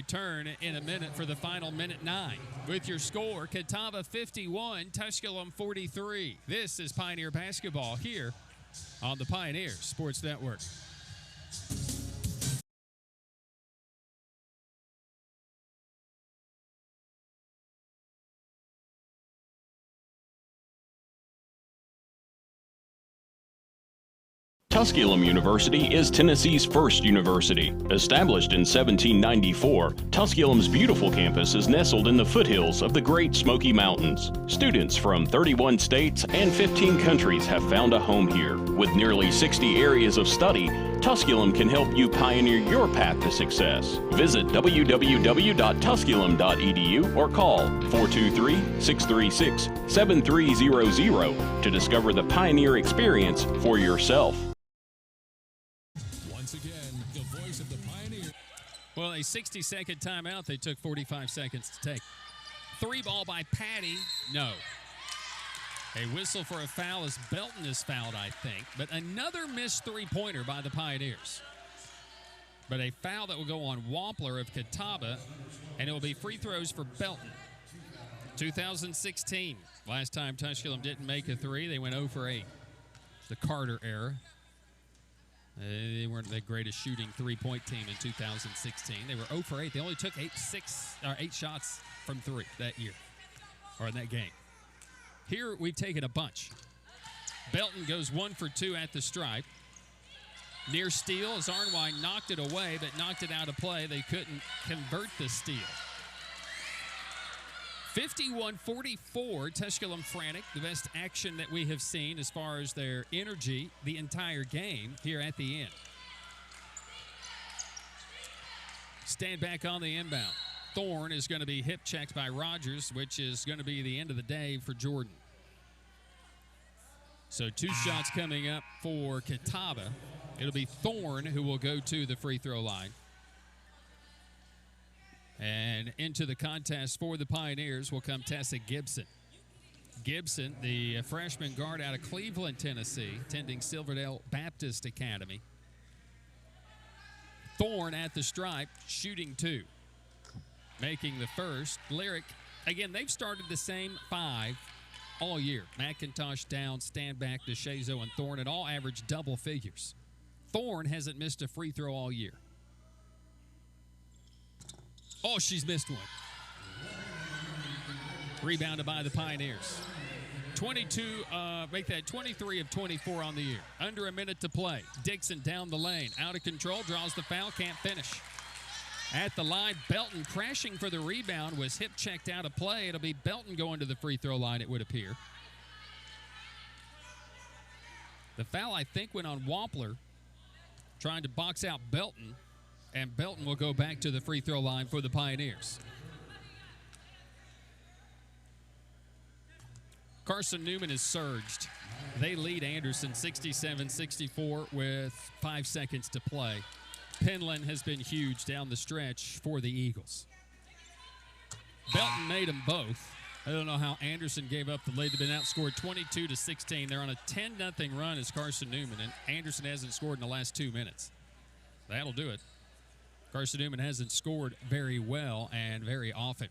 return in a minute for the final minute 9. With your score, Catawba 51, Tusculum 43. This is Pioneer Basketball here on the Pioneer Sports Network. Tusculum University is Tennessee's first university. Established in 1794, Tusculum's beautiful campus is nestled in the foothills of the Great Smoky Mountains. Students from 31 states and 15 countries have found a home here. With nearly 60 areas of study, Tusculum can help you pioneer your path to success. Visit www.tusculum.edu or call 423-636-7300 to discover the Pioneer experience for yourself. Well, a 60-second timeout. They took 45 seconds to take. 3 ball by Patty. No. A whistle for a foul as Belton is fouled, I think. But another missed three-pointer by the Pioneers. But a foul that will go on Wampler of Catawba, and it will be free throws for Belton. 2016, last time Tusculum didn't make a three. They went 0 for 8. The Carter era. They weren't the greatest shooting three-point team in 2016. They were 0 for 8. They only took 8 shots from 3 that year, or in that game. Here, we've taken a bunch. Belton goes 1 for 2 at the stripe. Near steal as Arnwine knocked it away, but knocked it out of play. They couldn't convert the steal. 51-44, Tusculum frantic. The best action that we have seen as far as their energy the entire game here at the end. Stand back on the inbound. Thorne is going to be hip checked by Rogers, which is going to be the end of the day for Jordan. So 2 shots coming up for Catawba. It'll be Thorne who will go to the free throw line. And into the contest for the Pioneers will come Tessa Gibson. Gibson, the freshman guard out of Cleveland, Tennessee, attending Silverdale Baptist Academy. Thorne at the stripe, shooting 2. Making the first. Lyric, again, they've started the same 5 all year. McIntosh, Down, Standback, DeShazo, and Thorne, and all average double figures. Thorne hasn't missed a free throw all year. Oh, she's missed one. Rebounded by the Pioneers. 23 of 24 on the year. Under a minute to play. Dixon down the lane. Out of control, draws the foul, can't finish. At the line, Belton crashing for the rebound, was hip checked out of play. It'll be Belton going to the free throw line, it would appear. The foul, I think, went on Wampler, trying to box out Belton. And Belton will go back to the free throw line for the Pioneers. Carson Newman is surged. They lead Anderson 67-64 with 5 seconds to play. Penland has been huge down the stretch for the Eagles. Belton made them both. I don't know how Anderson gave up the lead. They've been outscored 22-16. They're on a 10-0 run as Carson Newman, and Anderson hasn't scored in the last 2 minutes. That'll do it. Carson Newman hasn't scored very well and very often.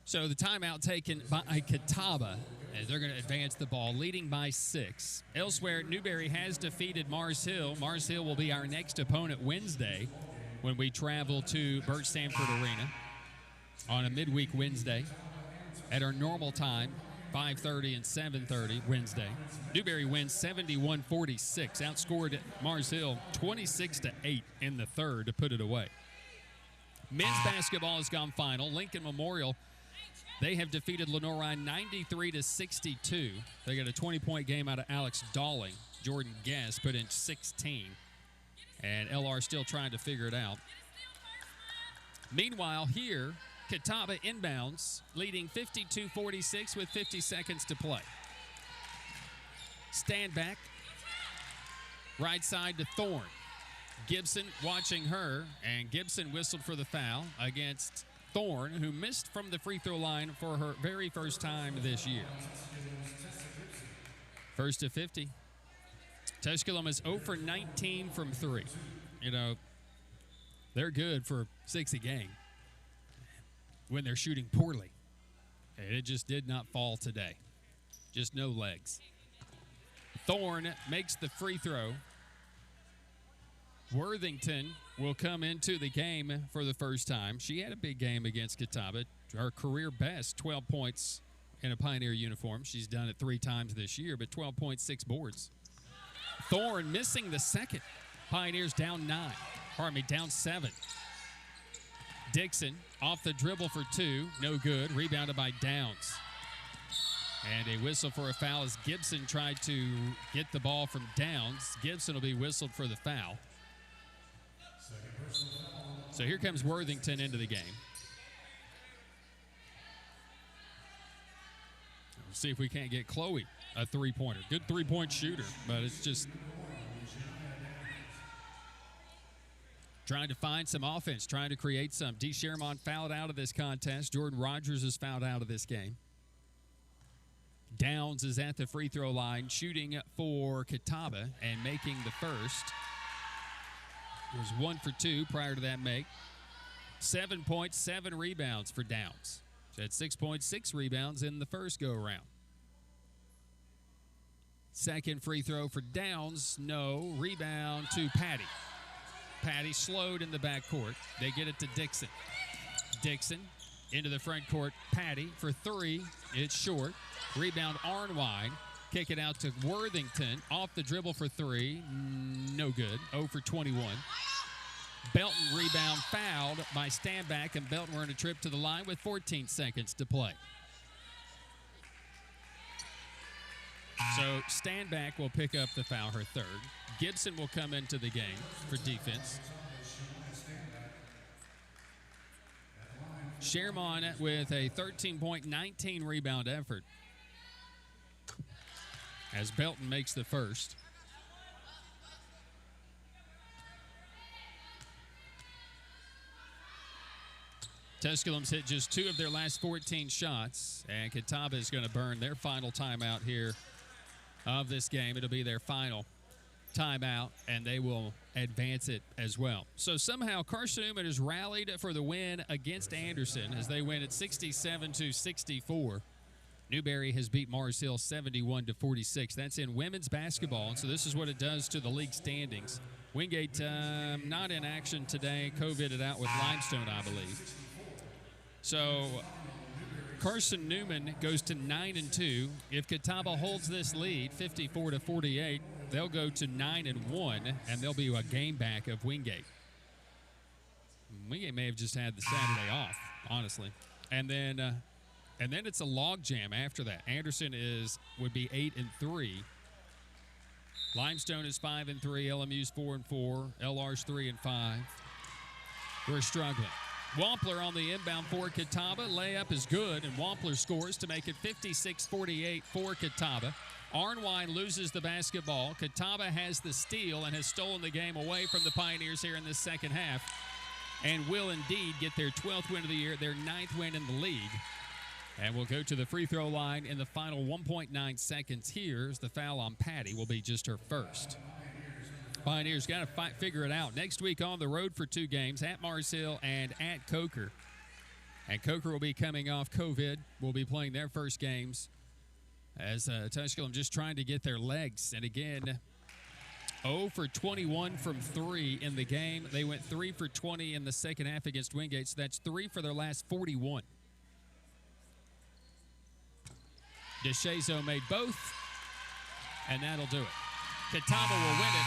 So the timeout taken by Catawba as they're going to advance the ball, leading by 6. Elsewhere, Newberry has defeated Mars Hill. Mars Hill will be our next opponent Wednesday when we travel to Burt Sanford Arena on a midweek Wednesday at our normal time, 5:30 and 7:30 Wednesday. Newberry wins 71-46, outscored Mars Hill 26-8 in the third to put it away. Men's basketball has gone final. Lincoln Memorial, they have defeated Lenoir 93-62. They got a 20-point game out of Alex Dawling. Jordan Guest put in 16, and LR still trying to figure it out. Meanwhile, here, Catawba inbounds, leading 52-46 with 50 seconds to play. Stand back. Right side to Thorne. Gibson watching her, and Gibson whistled for the foul against Thorne, who missed from the free throw line for her very first time this year. First to 50. Tusculum is 0 for 19 from 3. You know, they're good for 6 a game. when they're shooting poorly. And it just did not fall today. Just no legs. Thorne makes the free throw. Worthington will come into the game for the first time. She had a big game against Catawba. Her career best, 12 points in a Pioneer uniform. She's done it 3 times this year, but 12.6 boards. Thorne missing the second. Pioneers down 7. Dixon off the dribble for 2. No good. Rebounded by Downs. And a whistle for a foul as Gibson tried to get the ball from Downs. Gibson will be whistled for the foul. So here comes Worthington into the game. We'll see if we can't get Chloe a three-pointer. Good three-point shooter, but it's just trying to find some offense, trying to create some. D. Shermont fouled out of this contest. Jordan Rogers is fouled out of this game. Downs is at the free throw line, shooting for Catawba and making the first. It was 1 for 2 prior to that make. 7 points, 7 rebounds for Downs. She had 6.6 rebounds in the first go-around. Second free throw for Downs, no. Rebound to Patty. Patty slowed in the backcourt. They get it to Dixon. Dixon into the front court. Patty for 3. It's short. Rebound Arnwine. Kick it out to Worthington. Off the dribble for 3. No good. 0 for 21. Belton rebound fouled by Standback, and Belton were on a trip to the line with 14 seconds to play. So Standback will pick up the foul, her third. Gibson will come into the game for defense. Shermont with a 13-19 rebound effort as Belton makes the first. Tusculum's hit just 2 of their last 14 shots, and Catawba is going to burn their final timeout here of this game. It'll be their final timeout, and they will advance it as well. So somehow Carson Newman has rallied for the win against Anderson as they win at 67-64. Newberry has beat Mars Hill 71-46. That's in women's basketball, and so this is what it does to the league standings. Wingate not in action today, COVIDed out with Limestone, I believe. So Carson Newman goes to 9-2. If Catawba holds this lead, 54-48, they'll go to 9-1, and they'll be a game back of Wingate. Wingate may have just had the Saturday off, honestly. And then it's a log jam after that. Anderson would be 8-3. Limestone is 5-3. LMU's 4-4. LR's 3-5. We're struggling. Wampler on the inbound for Catawba. Layup is good, and Wampler scores to make it 56-48 for Catawba. Arnwine loses the basketball. Catawba has the steal and has stolen the game away from the Pioneers here in this second half, and will indeed get their 12th win of the year, their 9th win in the league. And we'll go to the free throw line in the final 1.9 seconds. Here's the foul on Patty, will be just her first. Pioneers got to figure it out. Next week on the road for 2 games, at Mars Hill and at Coker. And Coker will be coming off COVID, will be playing their first games as Tusculum just trying to get their legs. And again, 0 for 21 from 3 in the game. They went 3 for 20 in the second half against Wingate, so that's 3 for their last 41. DeShazo made both, and that'll do it. Catawba will win it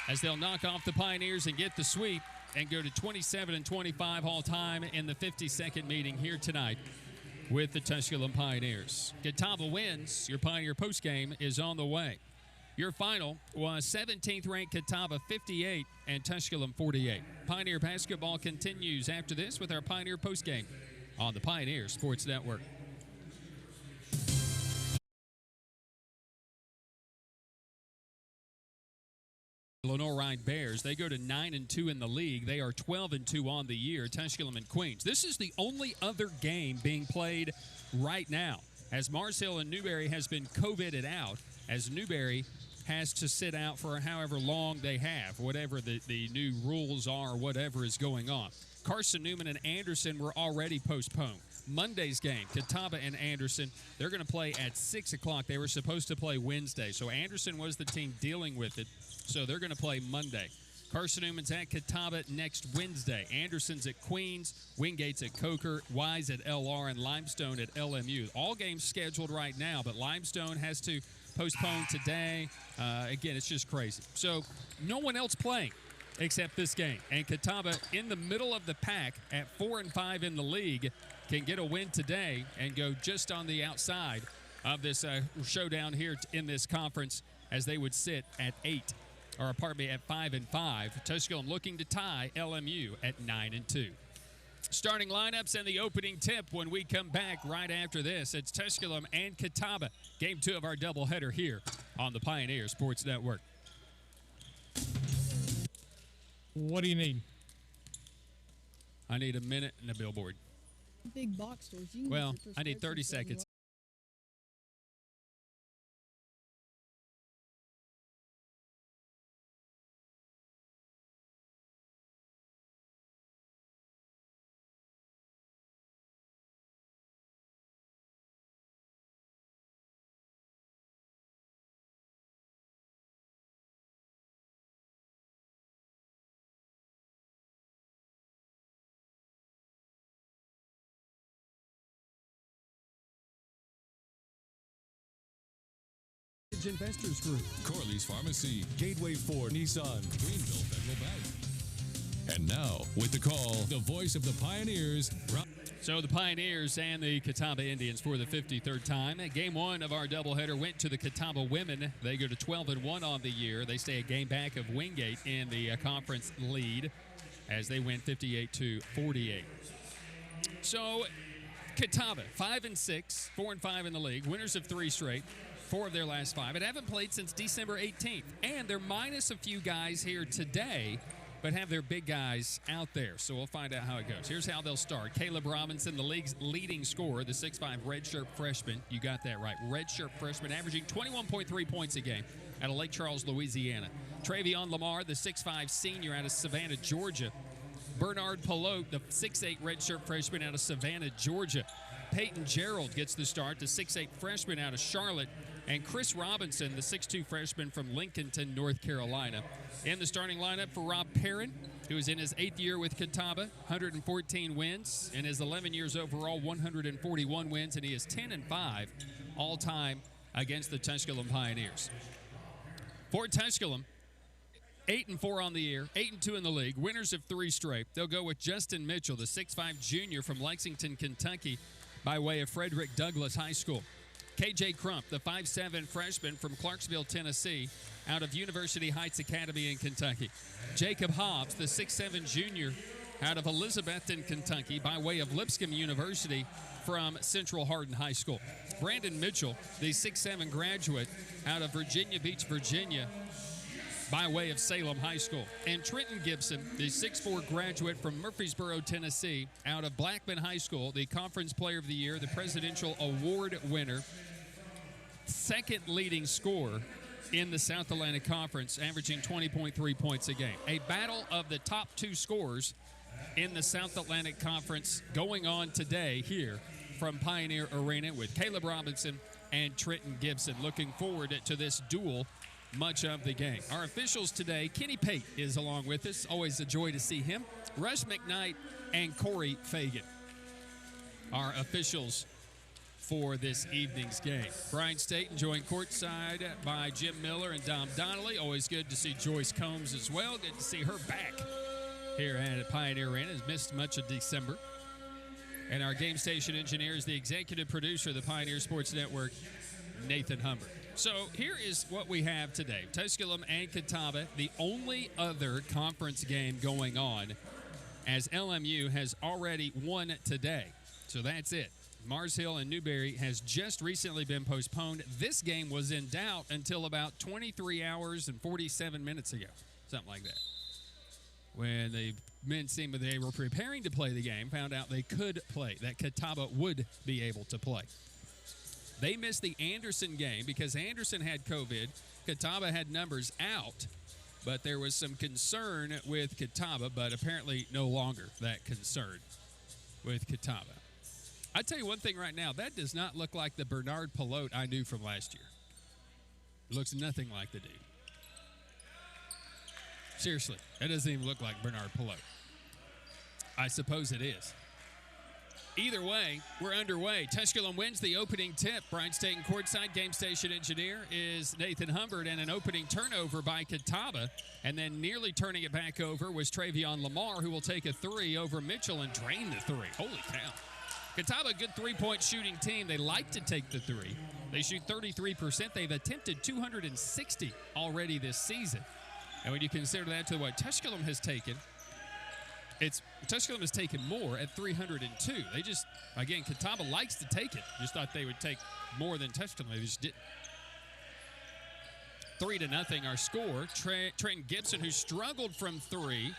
as they'll knock off the Pioneers and get the sweep and go to 27-25 all-time in the 52nd meeting here tonight with the Tusculum Pioneers. Catawba wins. Your Pioneer postgame is on the way. Your final was 17th ranked Catawba 58 and Tusculum 48. Pioneer basketball continues after this with our Pioneer postgame on the Pioneer Sports Network. Lenore Rhine Bears, they go to 9-2 in the league. They are 12-2 on the year. Tusculum and Queens. This is the only other game being played right now, as Mars Hill and Newberry has been COVIDed out, as Newberry has to sit out for however long they have, whatever the new rules are, whatever is going on. Carson Newman and Anderson were already postponed. Monday's game, Catawba and Anderson, they're going to play at 6 o'clock. They were supposed to play Wednesday, so Anderson was the team dealing with it, so they're going to play Monday. Carson Newman's at Catawba next Wednesday. Anderson's at Queens, Wingate's at Coker, Wise at LR, and Limestone at LMU. All games scheduled right now, but Limestone has to postpone today. Again, it's just crazy. So no one else playing except this game. And Catawba in the middle of the pack at 4-5 in the league can get a win today and go just on the outside of this showdown here in this conference as they would sit at 5-5. Tusculum looking to tie LMU at 9-2. Starting lineups and the opening tip when we come back right after this. It's Tusculum and Catawba. Game 2 of our doubleheader here on the Pioneer Sports Network. What do you need? I need a minute and a billboard. Big box stores. You can Well, get your I need 30 prescriptions seconds. Investors Group, Corley's Pharmacy, Gateway Ford, Nissan, Greenville Federal Bank. And now, with the call, the voice of the Pioneers. So the Pioneers and the Catawba Indians for the 53rd time. Game 1 of our doubleheader went to the Catawba women. They go to 12-1 on the year. They stay a game back of Wingate in the conference lead as they win 58-48. So Catawba 5-6, 4-5 in the league, winners of 3 straight. 4 of their last 5, and haven't played since December 18th. And they're minus a few guys here today, but have their big guys out there. So we'll find out how it goes. Here's how they'll start. Caleb Robinson, the league's leading scorer, the 6'5 redshirt freshman. You got that right. Redshirt freshman, averaging 21.3 points a game out of Lake Charles, Louisiana. Travion Lamar, the 6'5 senior out of Savannah, Georgia. Bernard Pelote, the 6'8 redshirt freshman out of Savannah, Georgia. Peyton Gerald gets the start, the 6'8 freshman out of Charlotte. And Chris Robinson, the 6'2 freshman from Lincolnton, North Carolina. In the starting lineup for Rob Perrin, who is in his 8th year with Catawba, 114 wins. In his 11 years overall, 141 wins, and he is 10-5 all-time against the Tusculum Pioneers. For Tusculum, 8-4 on the year, 8-2 in the league, winners of 3 straight. They'll go with Justin Mitchell, the 6'5 junior from Lexington, Kentucky, by way of Frederick Douglass High School. KJ Crump, the 5'7 freshman from Clarksville, Tennessee, out of University Heights Academy in Kentucky. Jacob Hobbs, the 6'7 junior out of Elizabethton, Kentucky, by way of Lipscomb University from Central Hardin High School. Brandon Mitchell, the 6'7 graduate out of Virginia Beach, Virginia, by way of Salem High School. And Trenton Gibson, the 6'4 graduate from Murfreesboro, Tennessee, out of Blackman High School, the Conference Player of the Year, the Presidential Award winner, second leading scorer in the South Atlantic Conference, averaging 20.3 points a game. A battle of the top 2 scorers in the South Atlantic Conference going on today here from Pioneer Arena with Caleb Robinson and Trenton Gibson. Looking forward to this duel much of the game. Our officials today, Kenny Pate is along with us. Always a joy to see him. Russ McKnight and Corey Fagan, our officials for this evening's game. Brian Staten joined courtside by Jim Miller and Dom Donnelly. Always good to see Joyce Combs as well. Good to see her back here at Pioneer Arena. Has missed much of December. And our game station engineer is the executive producer of the Pioneer Sports Network, Nathan Humbert. So here is what we have today. Tusculum and Catawba, the only other conference game going on, as LMU has already won today. So that's it. Mars Hill and Newberry has just recently been postponed. This game was in doubt until about 23 hours and 47 minutes ago, something like that. When the men seemed they were preparing to play the game, found out they could play, that Catawba would be able to play. They missed the Anderson game because Anderson had COVID. Catawba had numbers out. but there was some concern with Catawba, but apparently no longer that concern with Catawba. I tell you one thing right now, that does not look like the Bernard Pelote I knew from last year. It looks nothing like the dude. Seriously, that doesn't even look like Bernard Pelote. I suppose it is. Either way, we're underway. Tusculum wins the opening tip. Brian Staten courtside. Game station engineer is Nathan Humbert, and an opening turnover by Catawba. And then nearly turning it back over was Travion Lamar, who will take a three over Mitchell and drain the three. Holy cow. Catawba, a good three-point shooting team. They like to take the three. They shoot 33%. They've attempted 260 already this season. And when you consider that to what Tusculum has taken, Tusculum has taken more at 302. They just, again, Catawba likes to take it. Just thought they would take more than Tusculum. They just didn't. 3-0 our score. Trenton Gibson, who struggled from three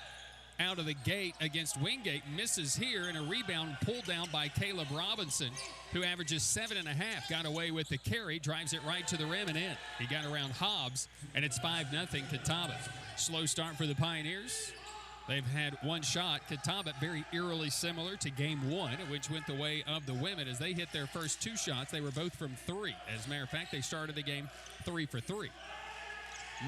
out of the gate against Wingate, misses here, and a rebound pulled down by Caleb Robinson, who averages 7.5. Got away with the carry, drives it right to the rim and in. He got around Hobbs, and it's 5-0 Catawba. Slow start for the Pioneers. They've had one shot. Catawba, very eerily similar to game one, which went the way of the women as they hit their first two shots. They were both from three. As a matter of fact, they started the game 3 for 3.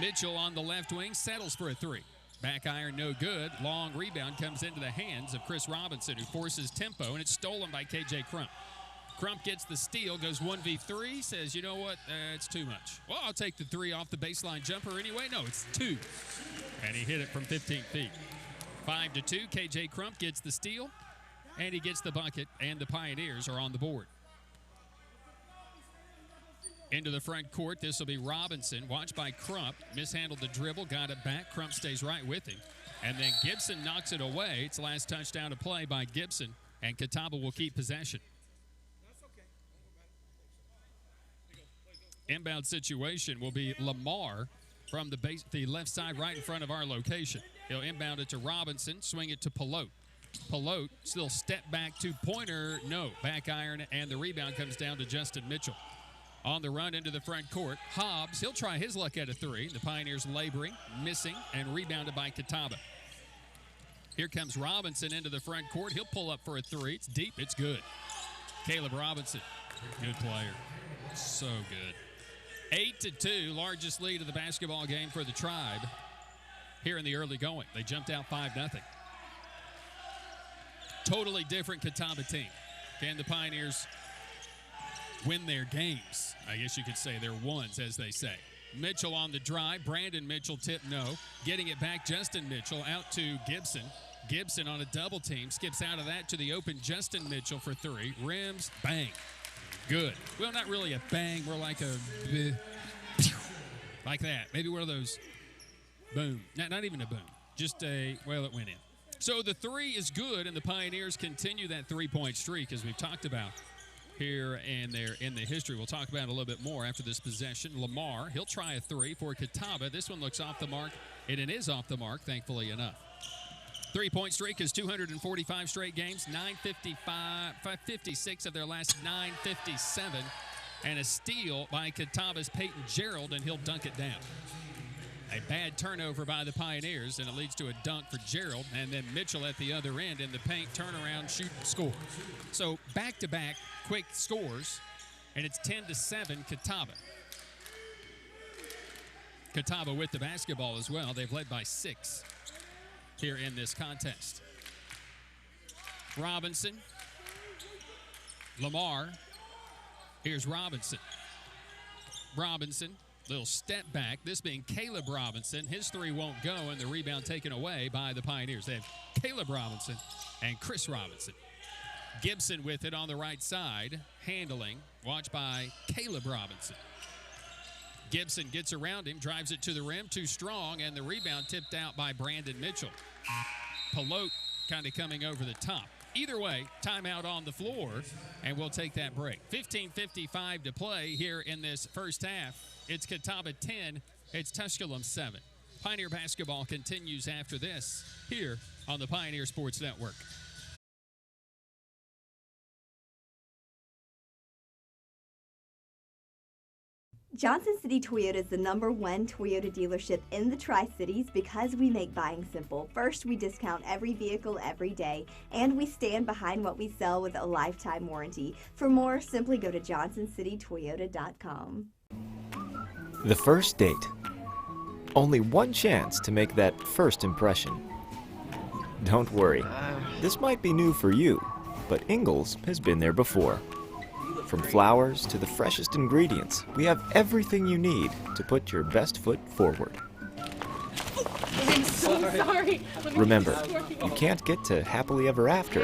Mitchell on the left wing settles for a three. Back iron, no good. Long rebound comes into the hands of Chris Robinson, who forces tempo, and it's stolen by K.J. Crump. Crump gets the steal, goes 1v3, says, you know what, it's too much. Well, I'll take the three off the baseline jumper anyway. No, it's 2. And he hit it from 15 feet. 5-2, K.J. Crump gets the steal, and he gets the bucket, and the Pioneers are on the board. Into the front court, this will be Robinson, watched by Crump. Mishandled the dribble, got it back. Crump stays right with him. And then Gibson knocks it away. It's the last touchdown to play by Gibson, and Catawba will keep possession. Inbound situation will be Lamar from the left side right in front of our location. He'll inbound it to Robinson, swing it to Pelote. Pelote still step back two-pointer. No, back iron, and the rebound comes down to Justin Mitchell. On the run into the front court, Hobbs, he'll try his luck at a three. The Pioneers laboring, missing, and rebounded by Catawba. Here comes Robinson into the front court. He'll pull up for a three. It's deep. It's good. Caleb Robinson, good player. So good. 8-2, largest lead of the basketball game for the Tribe here in the early going. They jumped out 5-0. Totally different Catawba team. Can the Pioneers win their games? I guess you could say they're ones, as they say. Mitchell on the drive. Brandon Mitchell tip no. Getting it back, Justin Mitchell out to Gibson. Gibson on a double team. Skips out of that to the open Justin Mitchell for three. Rims, bang. Good. Well, not really a bang. More like a like that. Maybe one of those boom. Not even a boom. Just a, well, it went in. So the three is good, and the Pioneers continue that three-point streak, as we've talked about here and there in the history. We'll talk about it a little bit more after this possession. Lamar, he'll try a three for Catawba. This one looks off the mark, and it is off the mark, thankfully enough. Three-point streak is 245 straight games, 556 of their last 957, and a steal by Catawba's Peyton Gerald, and he'll dunk it down. A bad turnover by the Pioneers, and it leads to a dunk for Gerald, and then Mitchell at the other end in the paint, turnaround, shoot, score. So back-to-back quick scores, and it's 10-7 Catawba. Catawba with the basketball as well. They've led by 6 here in this contest. Robinson, Lamar, here's Robinson. Robinson, little step back, this being Caleb Robinson. His three won't go, and the rebound taken away by the Pioneers. They have Caleb Robinson and Chris Robinson. Gibson with it on the right side, handling, watched by Caleb Robinson. Gibson gets around him, drives it to the rim, too strong, and the rebound tipped out by Brandon Mitchell. Pelote kind of coming over the top. Either way, timeout on the floor, and we'll take that break. 15:55 to play here in this first half. It's Catawba 10, it's Tusculum 7. Pioneer basketball continues after this here on the Pioneer Sports Network. Johnson City Toyota is the #1 Toyota dealership in the Tri-Cities because we make buying simple. First, we discount every vehicle every day, and we stand behind what we sell with a lifetime warranty. For more, simply go to johnsoncitytoyota.com. The first date. Only one chance to make that first impression. Don't worry, this might be new for you, but Ingalls has been there before. From flowers to the freshest ingredients, we have everything you need to put your best foot forward. I'm so sorry. Remember, you can't get to happily ever after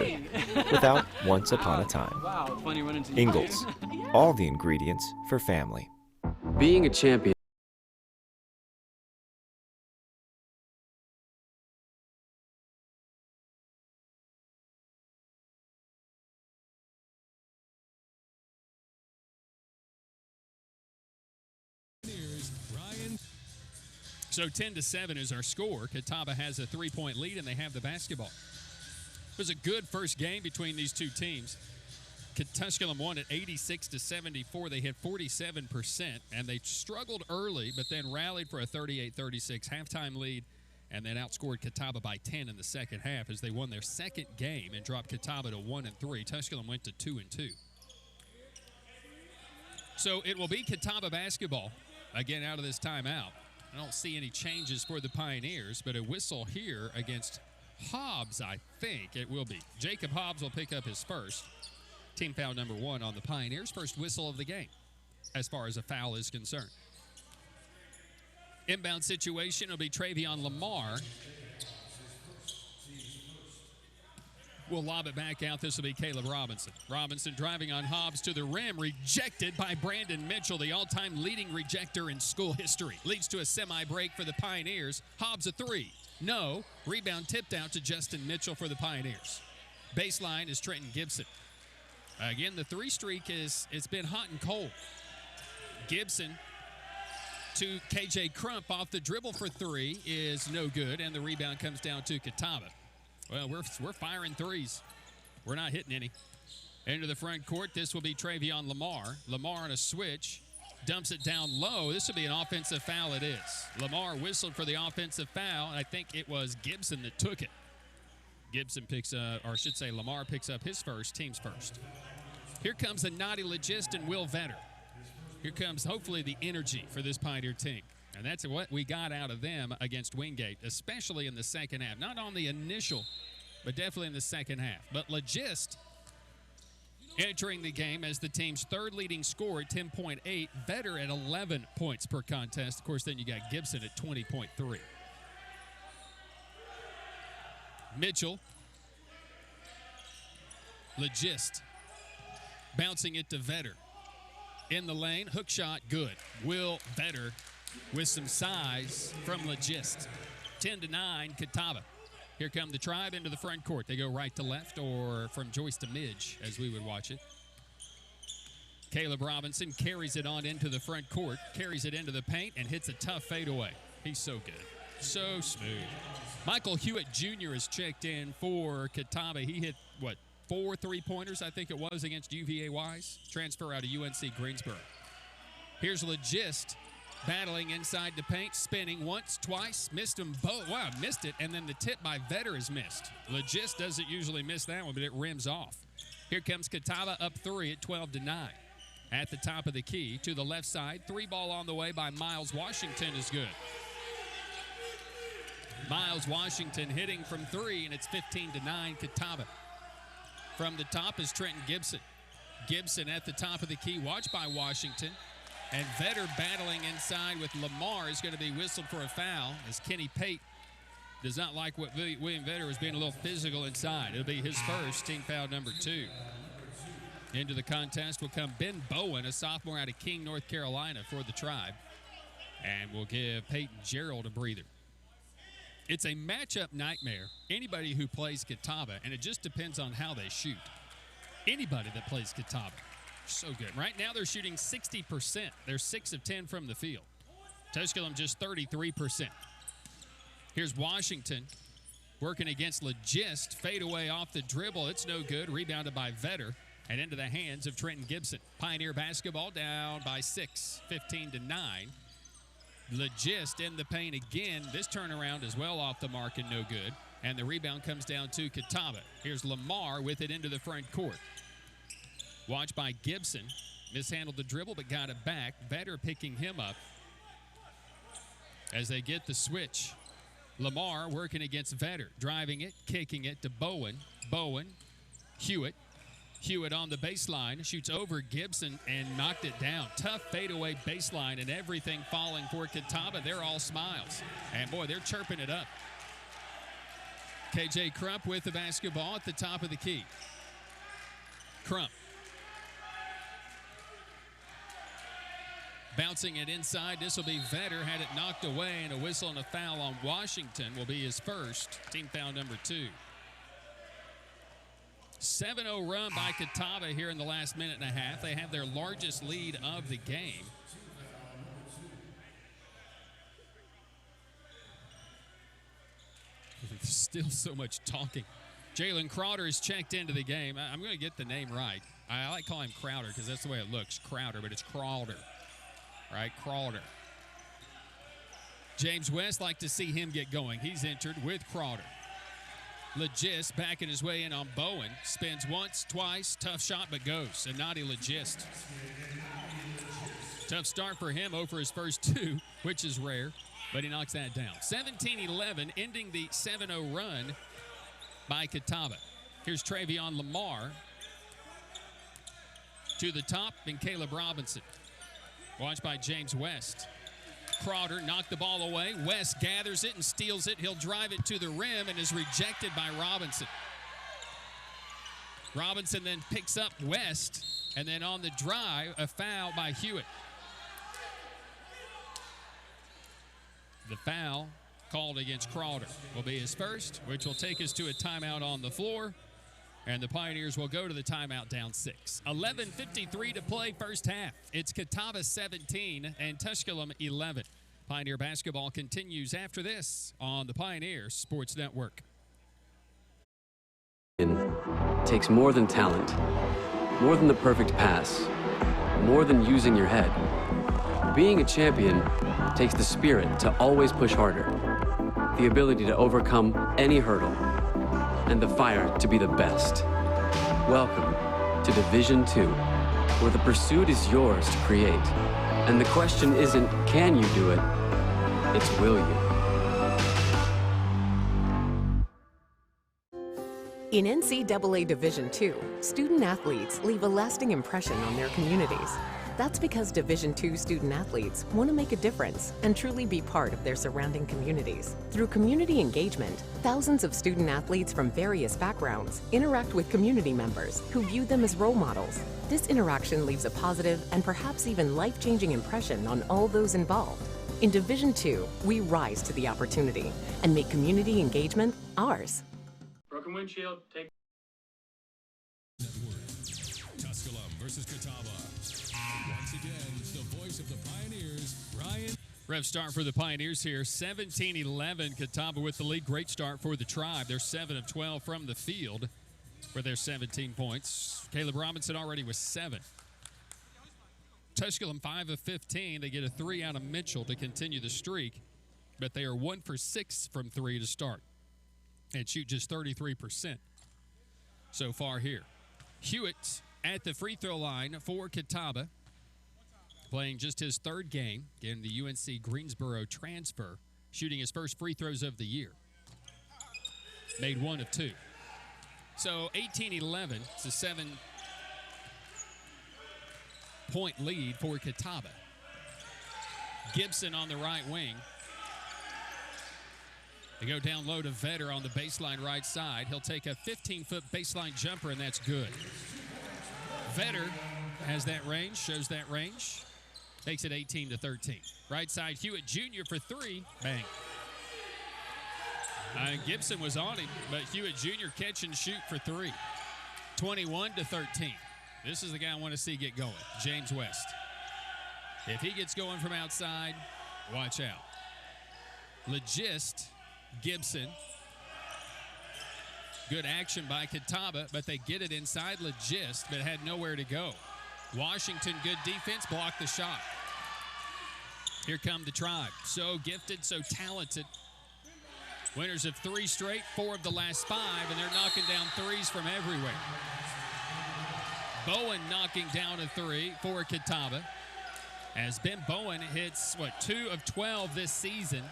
without once upon a time. Wow, funny running into you. Ingalls, all the ingredients for family. Being a champion. So 10-7 is our score. Catawba has a 3-point lead, and they have the basketball. It was a good first game between these two teams. Tusculum won at 86-74. They hit 47%, and they struggled early, but then rallied for a 38-36 halftime lead, and then outscored Catawba by 10 in the second half as they won their second game and dropped Catawba to 1-3. Tusculum went to 2-2. So it will be Catawba basketball again out of this timeout. I don't see any changes for the Pioneers, but a whistle here against Hobbs, I think it will be. Jacob Hobbs will pick up his first. Team foul number 1 on the Pioneers. First whistle of the game as far as a foul is concerned. Inbound situation will be Travion Lamar. Will lob it back out. This will be Caleb Robinson. Robinson driving on Hobbs to the rim. Rejected by Brandon Mitchell, the all-time leading rejecter in school history. Leads to a semi-break for the Pioneers. Hobbs a 3. No. Rebound tipped out to Justin Mitchell for the Pioneers. Baseline is Trenton Gibson. Again, the 3 streak it's been hot and cold. Gibson to KJ Crump off the dribble for 3 is no good, and the rebound comes down to Catawba. Well, we're firing threes. We're not hitting any. Into the front court, this will be Travion Lamar. Lamar on a switch, dumps it down low. This will be an offensive foul, it is. Lamar whistled for the offensive foul, and I think it was Gibson that took it. Gibson picks up, or I should say Lamar picks up his first, team's first. Here comes the naughty Legist and Will Vetter. Here comes, hopefully, the energy for this Pioneer team. And that's what we got out of them against Wingate, especially in the second half. Not on the initial, but definitely in the second half. But Legist entering the game as the team's 3rd leading scorer at 10.8. Vetter at 11 points per contest. Of course, then you got Gibson at 20.3. Mitchell. Legist. Bouncing it to Vetter. In the lane, hook shot, good. Will Vetter with some size from Legist. 10-9, Catawba. Here come the Tribe into the front court. They go right to left or from Joyce to Midge, as we would watch it. Caleb Robinson carries it on into the front court, carries it into the paint, and hits a tough fadeaway. He's so good. So smooth. Michael Hewitt Jr. is checked in for Catawba. He hit, 4 3-pointers, I think it was, against UVA Wise. Transfer out of UNC Greensboro. Here's Legist. Battling inside the paint, spinning once, twice, missed them both. Wow, missed it, and then the tip by Vetter is missed. Legist doesn't usually miss that one, but it rims off. Here comes Catawba up 3 at 12-9. At the top of the key, to the left side, 3-ball on the way by Miles Washington is good. Miles Washington hitting from 3, and it's 15-9 Catawba. From the top is Trenton Gibson. Gibson at the top of the key, watched by Washington. And Vetter battling inside with Lamar is going to be whistled for a foul as Kenny Pate does not like what William Vetter is being a little physical inside. It'll be his first, team foul number 2. Into the contest will come Ben Bowen, a sophomore out of King, North Carolina for the Tribe. And we'll give Peyton Gerald a breather. It's a matchup nightmare. Anybody who plays Catawba, and it just depends on how they shoot. Anybody that plays Catawba. So good. Right now they're shooting 60%. They're 6 of 10 from the field. Tusculum just 33%. Here's Washington working against Legist. Fade away off the dribble. It's no good. Rebounded by Vetter. and into the hands of Trenton Gibson. Pioneer basketball down by 6, 15-9. Legist in the paint again. This turnaround is well off the mark and no good. And the rebound comes down to Catawba. Here's Lamar with it into the front court. Watched by Gibson. Mishandled the dribble but got it back. Vetter picking him up as they get the switch. Lamar working against Vetter. Driving it, kicking it to Bowen. Bowen, Hewitt. Hewitt on the baseline, shoots over Gibson and knocked it down. Tough fadeaway baseline and everything falling for Catawba. They're all smiles. And boy, they're chirping it up. KJ Crump with the basketball at the top of the key. Crump. Bouncing it inside. This will be Vetter. Had it knocked away, and a whistle and a foul on Washington will be his first. Team foul number 2. 7-0 run by Catawba here in the last minute and a half. They have their largest lead of the game. Still so much talking. Jalen Crowder is checked into the game. I'm going to get the name right. I like calling him Crowder because that's the way it looks. Crowder, but it's Crowder. Right, Crowder. James West, like to see him get going. He's entered with Crowder. Legist backing his way in on Bowen. Spins once, twice. Tough shot, but goes. And Nadi Legist. Tough start for him over his first 2, which is rare, but he knocks that down. 17-11, ending the 7-0 run by Catawba. Here's Travion Lamar. To the top, and Caleb Robinson. Watched by James West. Crowder knocked the ball away. West gathers it and steals it. He'll drive it to the rim and is rejected by Robinson. Robinson then picks up West, and then on the drive, a foul by Hewitt. The foul called against Crowder will be his first, which will take us to a timeout on the floor. And the Pioneers will go to the timeout down 6. 11:53 to play first half. It's Catawba 17 and Tusculum 11. Pioneer basketball continues after this on the Pioneer Sports Network. It takes more than talent, more than the perfect pass, more than using your head. Being a champion takes the spirit to always push harder, the ability to overcome any hurdle, and the fire to be the best. Welcome to Division 2, where the pursuit is yours to create. And the question isn't, can you do it? It's, will you? In NCAA Division II, student athletes leave a lasting impression on their communities. That's because Division II student athletes want to make a difference and truly be part of their surrounding communities. Through community engagement, thousands of student athletes from various backgrounds interact with community members who view them as role models. This interaction leaves a positive and perhaps even life-changing impression on all those involved. In Division II, we rise to the opportunity and make community engagement ours. Broken windshield, take. Tusculum versus Catawba. Once again, the voice of the Pioneers, Ryan. Rev start for the Pioneers here. 17-11, Catawba with the lead. Great start for the Tribe. They're 7 of 12 from the field for their 17 points. Caleb Robinson already with 7. Tusculum 5 of 15. They get a 3 out of Mitchell to continue the streak, but they are 1 for 6 from 3 to start and shoot just 33% so far here. Hewitt at the free throw line for Catawba, playing just his 3rd game, getting the UNC Greensboro transfer, shooting his first free throws of the year. Made 1 of 2. So 18-11, it's a 7-point lead for Catawba. Gibson on the right wing. They go down low to Vetter on the baseline right side. He'll take a 15-foot baseline jumper, and that's good. Vetter has that range, shows that range. Makes it 18-13. Right side, Hewitt Jr. for 3. Bang. Gibson was on him, but Hewitt Jr. catch and shoot for 3. 21-13. This is the guy I want to see get going, James West. If he gets going from outside, watch out. Legist, Gibson. Good action by Catawba, but they get it inside Legist, but had nowhere to go. Washington, good defense, blocked the shot. Here come the Tribe. So gifted, so talented. Winners of 3 straight, 4 of the last 5, and they're knocking down threes from everywhere. Bowen knocking down a 3 for Catawba. As Ben Bowen hits, 2 of 12 this season,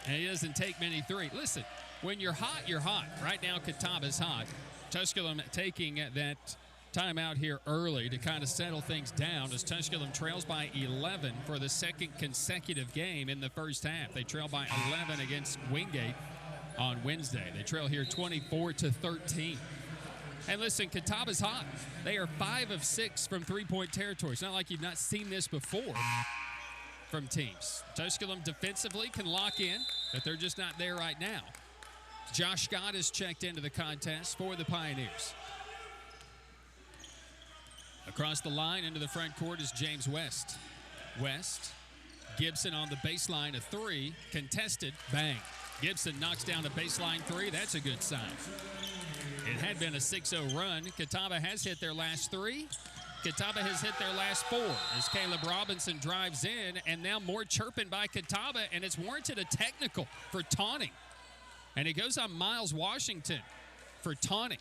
and he doesn't take many 3. Listen, when you're hot, you're hot. Right now, Catawba's hot. Tusculum taking that timeout here early to kind of settle things down as Tusculum trails by 11 for the second consecutive game in the first half. They trail by 11 against Wingate on Wednesday. They trail here 24-13. And listen, Catawba's hot. They are 5 of 6 from three-point territory. It's not like you've not seen this before from teams. Tusculum defensively can lock in, but they're just not there right now. Josh Scott is checked into the contest for the Pioneers. Across the line into the front court is James West. Gibson on the baseline, a 3, contested, bang. Gibson knocks down a baseline 3. That's a good sign. It had been a 6-0 run. Catawba has hit their last 3. Catawba has hit their last 4 as Caleb Robinson drives in, and now more chirping by Catawba, and it's warranted a technical for taunting. And it goes on Miles Washington for taunting.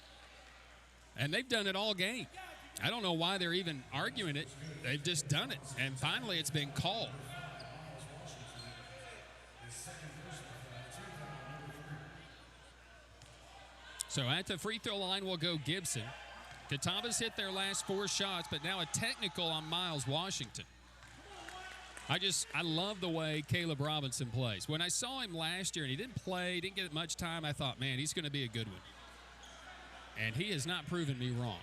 And they've done it all game. I don't know why they're even arguing it. They've just done it. And finally, it's been called. So at the free throw line will go Gibson. Catawba's hit their last 4 shots, but now a technical on Miles Washington. I love the way Caleb Robinson plays. When I saw him last year and he didn't get much time, I thought, man, he's going to be a good one. And he has not proven me wrong.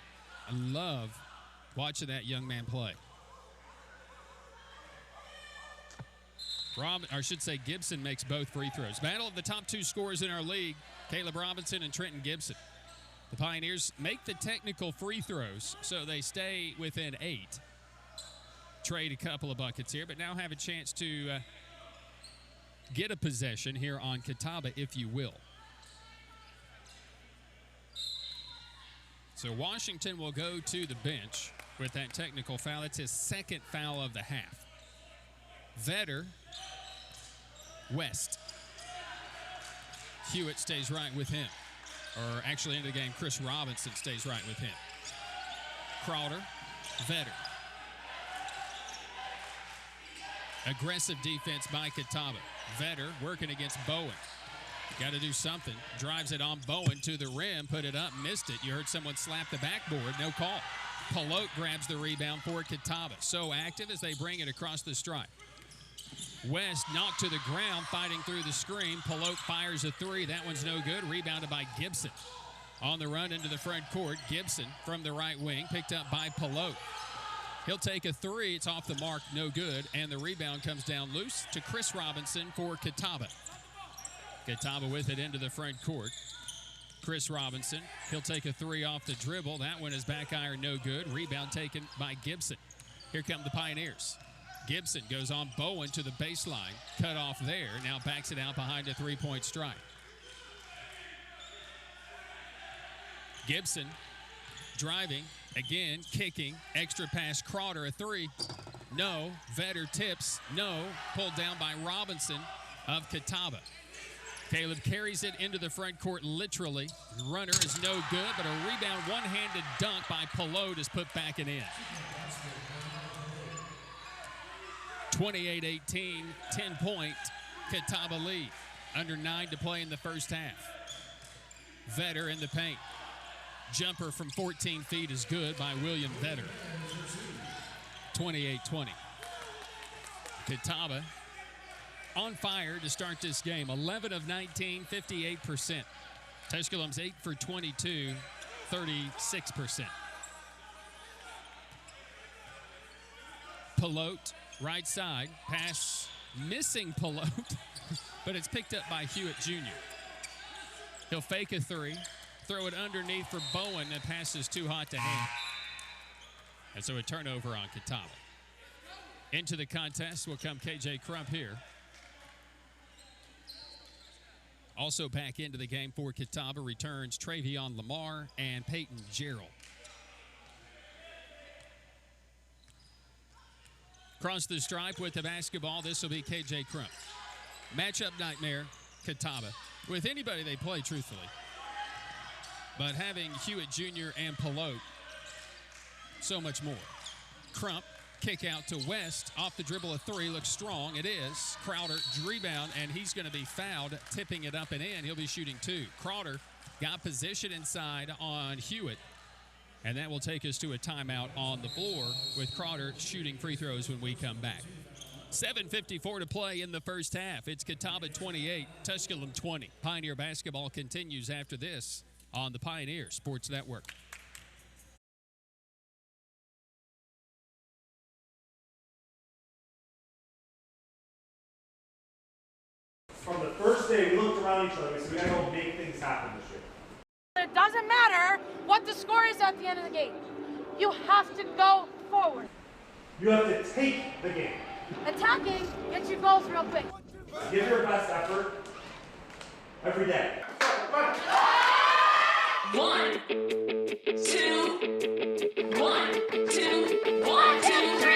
I love watching that young man play. Gibson makes both free throws. Battle of the top 2 scorers in our league, Caleb Robinson and Trenton Gibson. The Pioneers make the technical free throws, so they stay within 8. Trade a couple of buckets here, but now have a chance to get a possession here on Catawba, if you will. So Washington will go to the bench with that technical foul. That's his 2nd foul of the half. Vetter, West. Hewitt stays right with him. Or actually into the game, Chris Robinson stays right with him. Crowder, Vetter. Aggressive defense by Catawba. Vetter working against Bowen. Got to do something. Drives it on Bowen to the rim, put it up, missed it. You heard someone slap the backboard, no call. Pelote grabs the rebound for Catawba. So active as they bring it across the stripe. West knocked to the ground, fighting through the screen. Pelote fires a 3. That one's no good. Rebounded by Gibson. On the run into the front court, Gibson from the right wing, picked up by Pelote. He'll take a 3. It's off the mark, no good. And the rebound comes down loose to Chris Robinson for Catawba. Catawba with it into the front court. Chris Robinson, he'll take a 3 off the dribble. That one is back iron, no good. Rebound taken by Gibson. Here come the Pioneers. Gibson goes on Bowen to the baseline. Cut off there. Now backs it out behind a 3-point strike. Gibson driving, again, kicking. Extra pass, Crowder, a 3. No. Vetter tips. No. Pulled down by Robinson of Catawba. Caleb carries it into the front court literally. Runner is no good, but a rebound, one-handed dunk by Pelote is put back and in. 28-18, 10-point Catawba lead. Under 9 to play in the first half. Vetter in the paint. Jumper from 14 feet is good by William Vetter. 28-20. Catawba on fire to start this game. 11 of 19, 58%. Tusculum's 8 for 22, 36%. Pelote, right side. Pass missing Pelote, but it's picked up by Hewitt Jr. He'll fake a 3. Throw it underneath for Bowen. That pass is too hot to handle. And so a turnover on Catawba. Into the contest will come KJ Crump here. Also back into the game for Catawba returns Travion Lamar and Peyton Gerald. Across the stripe with the basketball, this will be KJ Crump. Matchup nightmare, Catawba. With anybody they play, truthfully. But having Hewitt Jr. and Pelote, so much more. Crump, kick out to West. Off the dribble, a three. Looks strong. It is. Crowder, rebound, and he's going to be fouled, tipping it up and in. He'll be shooting two. Crowder got position inside on Hewitt. And that will take us to a timeout on the floor with Crowder shooting free throws when we come back. 7:54 to play in the first half. It's Catawba 28, Tusculum 20. Pioneer basketball continues after this on the Pioneer Sports Network. From the first day, we looked around each other and we said, we gotta go make things happen this year. It doesn't matter what the score is at the end of the game. You have to go forward. You have to take the game. Attacking gets you goals real quick. Give your best effort every day. 1, 2, 1, 2, 1, 2, 3.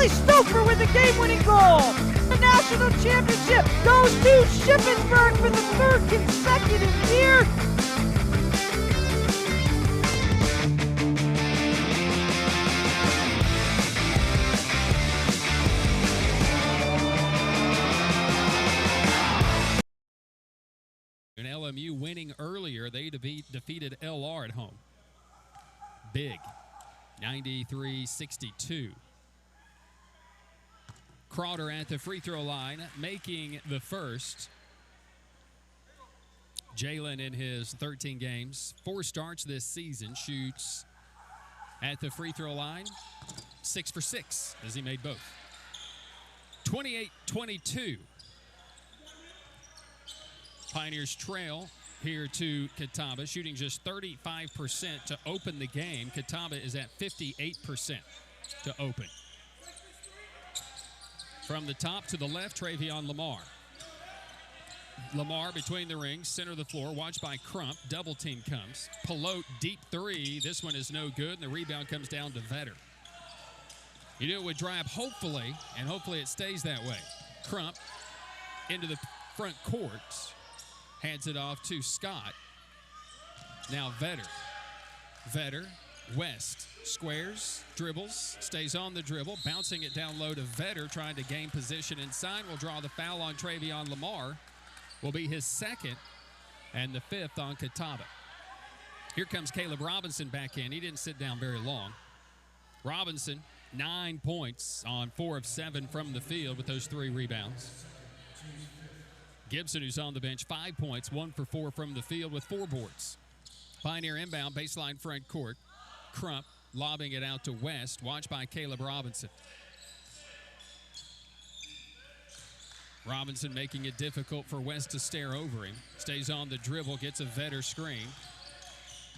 Stouffer with the game-winning goal. The national championship goes to Shippensburg for the third consecutive year. And LMU winning earlier, they defeated LR at home. Big, 93-62. Crowder at the free throw line, making the first. Jalen in his 13 games, 4 starts this season, shoots at the free throw line, 6 for 6 as he made both. 28-22. Pioneers trail here to Catawba, shooting just 35% to open the game. Catawba is at 58% to open. From the top to the left, Travion Lamar. Lamar between the rings, center of the floor, watched by Crump. Double team comes. Pelote, deep three. This one is no good, and the rebound comes down to Vetter. You knew it would dry up, hopefully, and hopefully it stays that way. Crump into the front court. Hands it off to Scott. Now Vetter. Vetter. West squares, dribbles, stays on the dribble, bouncing it down low to Vetter, trying to gain position inside. Will draw the foul on Travion Lamar. Will be his second and the 5th on Catawba. Here comes Caleb Robinson back in. He didn't sit down very long. Robinson, 9 points on 4 of 7 from the field with those 3 rebounds. Gibson, who's on the bench, 5 points, 1 for 4 from the field with 4 boards. Pioneer inbound, baseline front court. Crump lobbing it out to West, watched by Caleb Robinson. Robinson making it difficult for West to stare over him. Stays on the dribble, gets a Vetter screen.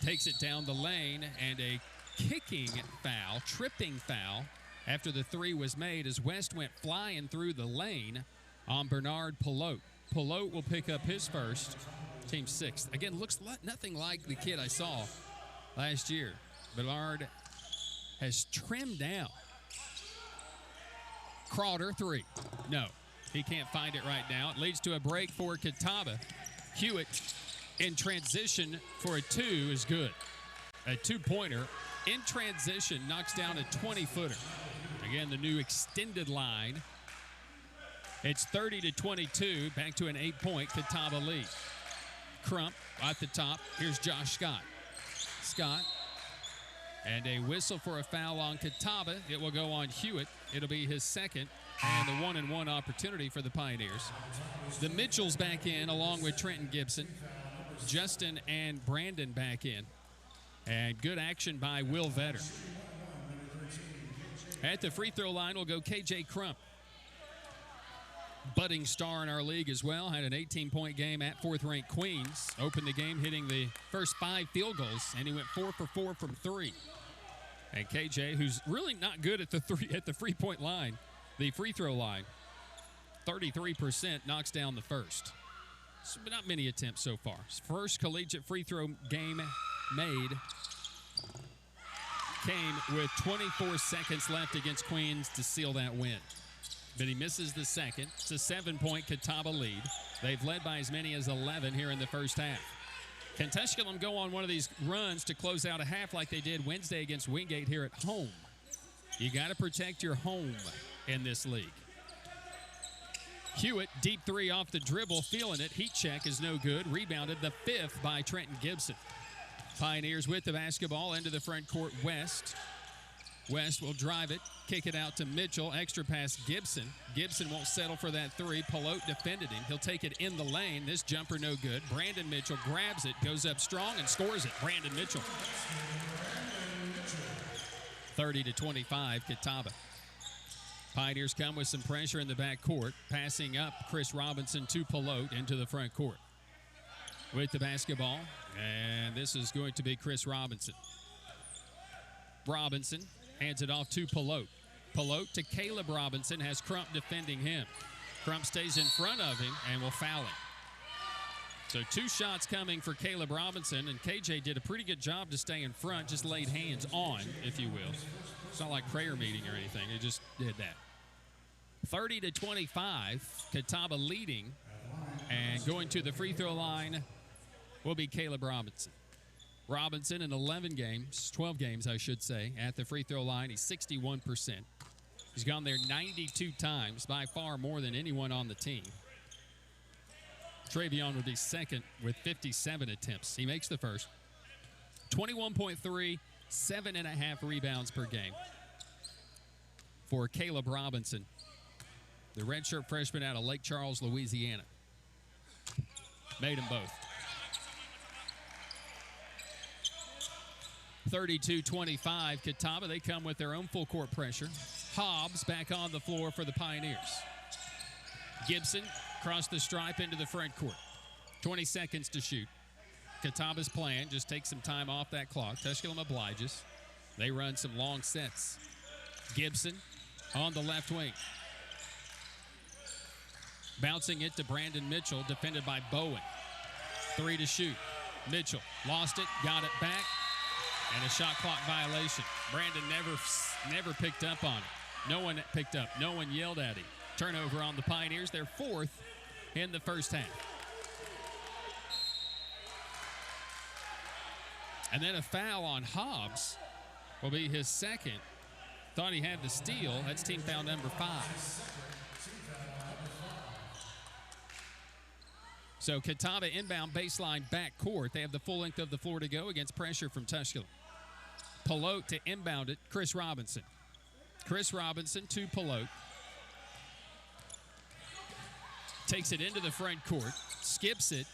Takes it down the lane, and a kicking foul, tripping foul, after the 3 was made as West went flying through the lane on Bernard Pelote. Pelote will pick up his first, team 6th. Again, looks nothing like the kid I saw last year. Bernard has trimmed down. Crowder, 3. No, he can't find it right now. It leads to a break for Catawba. Hewitt in transition for a 2 is good. A 2-pointer in transition knocks down a 20-footer. Again, the new extended line. It's 30-22, back to an 8-point Catawba lead. Crump at the top. Here's Josh Scott. Scott. And a whistle for a foul on Catawba. It will go on Hewitt. It'll be his second and the 1-and-1 opportunity for the Pioneers. The Mitchells back in along with Trenton Gibson. Justin and Brandon back in. And good action by Will Vetter. At the free throw line will go K.J. Crump. Budding star in our league as well. Had an 18-point game at fourth-ranked Queens. Opened the game hitting the first 5 field goals, and he went 4 for 4 from 3. And KJ, who's really not good at the free-point line, the free throw line, 33%, knocks down the first. So, but not many attempts so far. His first collegiate free throw game made came with 24 seconds left against Queens to seal that win. But he misses the second. It's a 7-point Catawba lead. They've led by as many as 11 here in the first half. Can Tusculum go on one of these runs to close out a half like they did Wednesday against Wingate here at home? You got to protect your home in this league. Hewitt, deep three off the dribble, feeling it. Heat check is no good. Rebounded, the 5th by Trenton Gibson. Pioneers with the basketball into the front court. West will drive it, kick it out to Mitchell. Extra pass Gibson. Gibson won't settle for that 3. Pelote defended him. He'll take it in the lane. This jumper no good. Brandon Mitchell grabs it, goes up strong, and scores it. Brandon Mitchell. 30-25, Catawba. Pioneers come with some pressure in the back court. Passing up Chris Robinson to Pelote into the front court. With the basketball, and this is going to be Chris Robinson. Robinson hands it off to Pelote. Pelote to Caleb Robinson, has Crump defending him. Crump stays in front of him and will foul him. So 2 shots coming for Caleb Robinson, and KJ did a pretty good job to stay in front, just laid hands on, if you will. It's not like prayer meeting or anything. It just did that. 30-25, Catawba leading, and going to the free throw line will be Caleb Robinson. Robinson in 12 games, I should say, at the free throw line. He's 61%. He's gone there 92 times, by far more than anyone on the team. Travion would be second with 57 attempts. He makes the first. 21.3, 7.5 rebounds per game for Caleb Robinson, the redshirt freshman out of Lake Charles, Louisiana. Made them both. 32-25, Catawba. They come with their own full court pressure. Hobbs back on the floor for the Pioneers. Gibson across the stripe into the front court. 20 seconds to shoot. Catawba's plan, just take some time off that clock. Tusculum obliges. They run some long sets. Gibson on the left wing. Bouncing it to Brandon Mitchell, defended by Bowen. 3 to shoot. Mitchell lost it, got it back, and a shot clock violation. Brandon never picked up on it. No one picked up. No one yelled at him. Turnover on the Pioneers. They're 4th in the first half. And then a foul on Hobbs will be his second. Thought he had the steal. That's team foul number 5. So Catawba inbound baseline back court. They have the full length of the floor to go against pressure from Tusculum. Pelote to inbound it, Chris Robinson. Chris Robinson to Pelote. Takes it into the front court, skips it.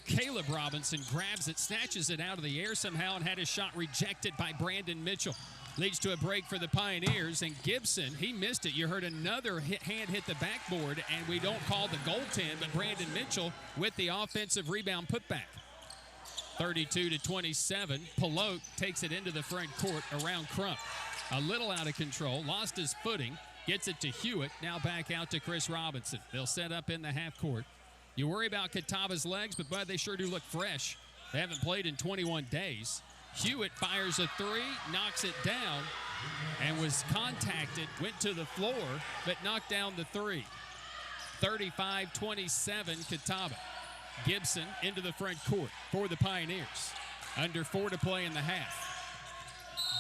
Caleb Robinson grabs it, snatches it out of the air somehow, and had his shot rejected by Brandon Mitchell. Leads to a break for the Pioneers, and Gibson, he missed it. You heard another hand hit the backboard, and we don't call the goaltend, but Brandon Mitchell with the offensive rebound putback. 32-27, Pelote takes it into the front court around Crump. A little out of control, lost his footing, gets it to Hewitt, now back out to Chris Robinson. They'll set up in the half court. You worry about Catawba's legs, but boy, they sure do look fresh. They haven't played in 21 days. Hewitt fires a 3, knocks it down, and was contacted, went to the floor, but knocked down the 3. 35-27, Catawba. Gibson into the front court for the Pioneers. Under 4 to play in the half.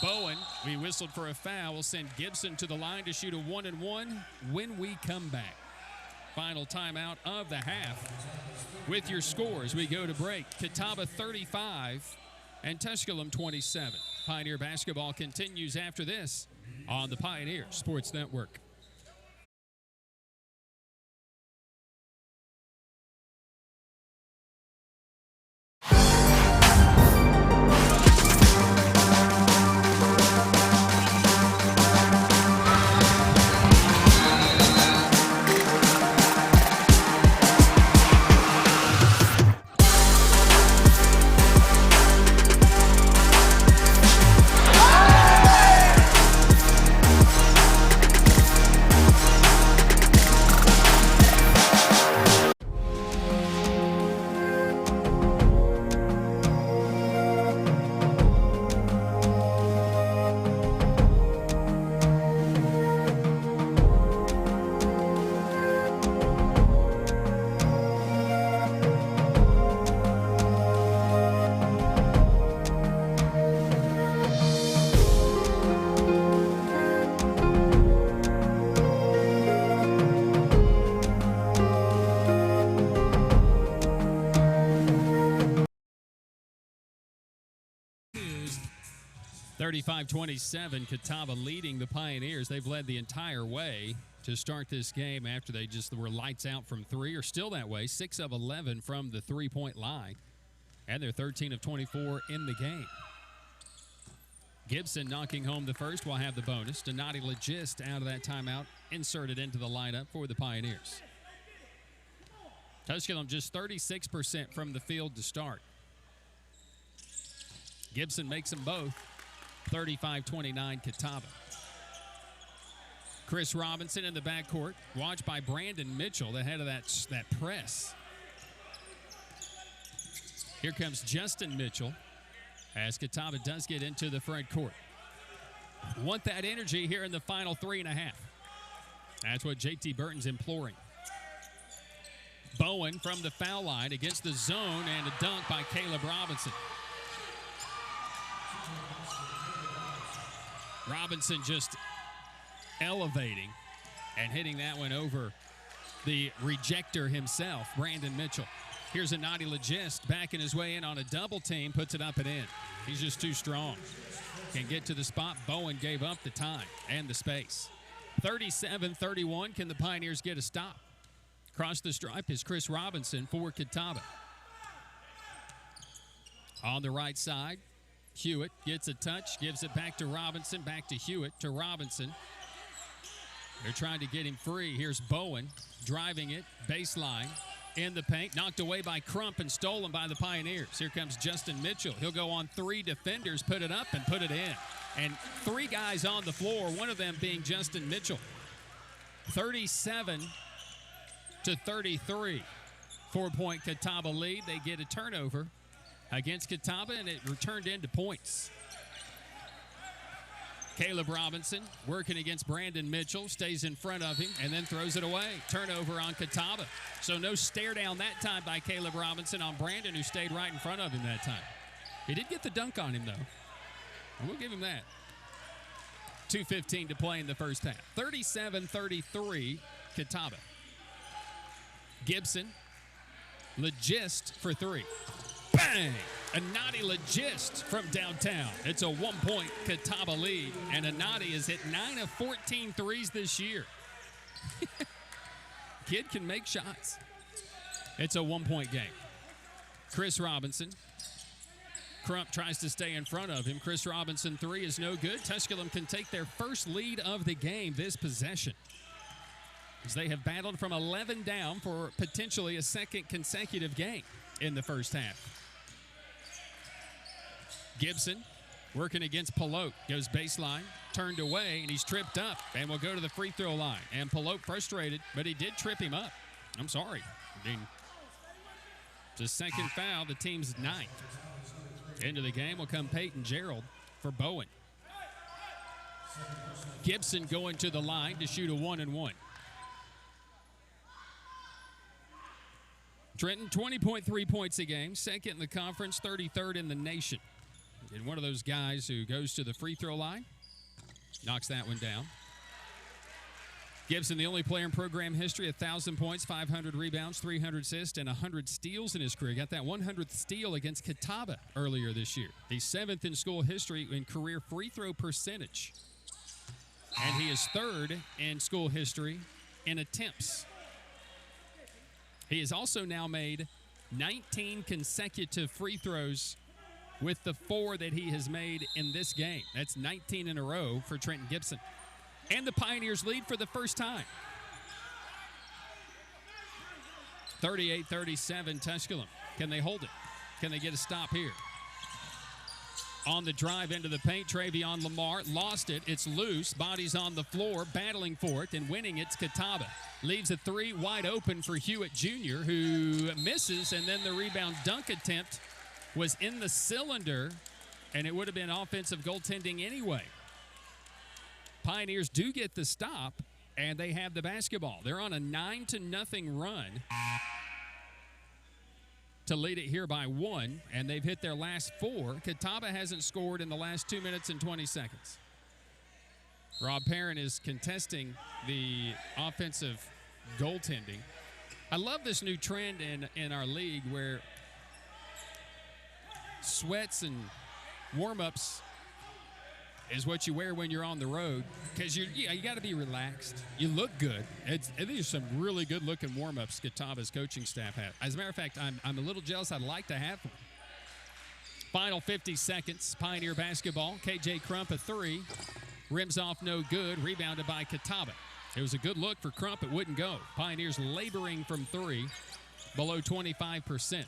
Bowen, we whistled for a foul. We'll send Gibson to the line to shoot a 1-and-1 when we come back. Final timeout of the half. With your scores, we go to break. Catawba 35 and Tusculum 27. Pioneer basketball continues after this on the Pioneer Sports Network. 35-27, Catawba leading the Pioneers. They've led the entire way to start this game after they just were lights out from three, or still that way, 6 of 11 from the three-point line, and they're 13 of 24 in the game. Gibson knocking home the first will have the bonus. Donati Legist out of that timeout, inserted into the lineup for the Pioneers. Tusculum just 36% from the field to start. Gibson makes them both. 35-29 Catawba. Chris Robinson in the backcourt, watched by Brandon Mitchell, the head of that press. Here comes Justin Mitchell as Catawba does get into the front court. Want that energy here in the final 3.5. That's what JT Burton's imploring. Bowen from the foul line against the zone, and a dunk by Caleb Robinson. Robinson just elevating and hitting that one over the rejecter himself, Brandon Mitchell. Here's a Donati Legist backing his way in on a double team, puts it up and in. He's just too strong. Can get to the spot. Bowen gave up the time and the space. 37-31. Can the Pioneers get a stop? Across the stripe is Chris Robinson for Catawba. On the right side, Hewitt gets a touch, gives it back to Robinson, back to Hewitt, to Robinson. They're trying to get him free. Here's Bowen driving it, baseline, in the paint, knocked away by Crump and stolen by the Pioneers. Here comes Justin Mitchell. He'll go on 3 defenders, put it up, and put it in. And 3 guys on the floor, one of them being Justin Mitchell. 37-33. 4-point Catawba lead. They get a turnover against Catawba, and it returned into points. Caleb Robinson working against Brandon Mitchell, stays in front of him, and then throws it away. Turnover on Catawba. So no stare down that time by Caleb Robinson on Brandon, who stayed right in front of him that time. He did get the dunk on him, though. And we'll give him that. 2:15 to play in the first half. 37-33, Catawba. Gibson, Legist for 3. Bang! Anati Legist from downtown. It's a 1-point Catawba lead, and Anati has hit 9 of 14 threes this year. Kid can make shots. It's a 1-point game. Chris Robinson. Crump tries to stay in front of him. Chris Robinson 3 is no good. Tusculum can take their first lead of the game this possession, as they have battled from 11 down for potentially a second consecutive game in the first half. Gibson working against Pelote. Goes baseline, turned away, and he's tripped up and will go to the free throw line. And Pelote frustrated, but he did trip him up. I'm sorry. I mean, it's a second foul, the team's 9th. Into the game will come Peyton Gerald for Bowen. Gibson going to the line to shoot a 1-and-1. Trenton, 20.3 points a game, second in the conference, 33rd in the nation. And one of those guys who goes to the free throw line, knocks that one down. Gibson, the only player in program history, 1,000 points, 500 rebounds, 300 assists, and 100 steals in his career. Got that 100th steal against Catawba earlier this year. He's 7th in school history in career free throw percentage. And he is 3rd in school history in attempts. He has also now made 19 consecutive free throws with the 4 that he has made in this game. That's 19 in a row for Trenton Gibson. And the Pioneers lead for the first time. 38-37 Tusculum. Can they hold it? Can they get a stop here? On the drive into the paint, Travion Lamar lost it. It's loose. Bodies on the floor, battling for it, and winning it's Catawba. Leaves a 3 wide open for Hewitt Jr., who misses, and then the rebound dunk attempt was in the cylinder, and it would have been offensive goaltending anyway. Pioneers do get the stop, and they have the basketball. They're on a 9-0 run to lead it here by 1, and they've hit their last 4. Catawba hasn't scored in the last 2 minutes and 20 seconds. Rob Perrin is contesting the offensive goaltending. I love this new trend in our league where sweats and warm-ups is what you wear when you're on the road because you got to be relaxed. You look good. These are some really good-looking warm-ups Catawba's coaching staff has. As a matter of fact, I'm a little jealous. I'd like to have one. Final 50 seconds. Pioneer basketball. KJ Crump a three. Rims off no good. Rebounded by Catawba. It was a good look for Crump. It wouldn't go. Pioneers laboring from three. Below 25%.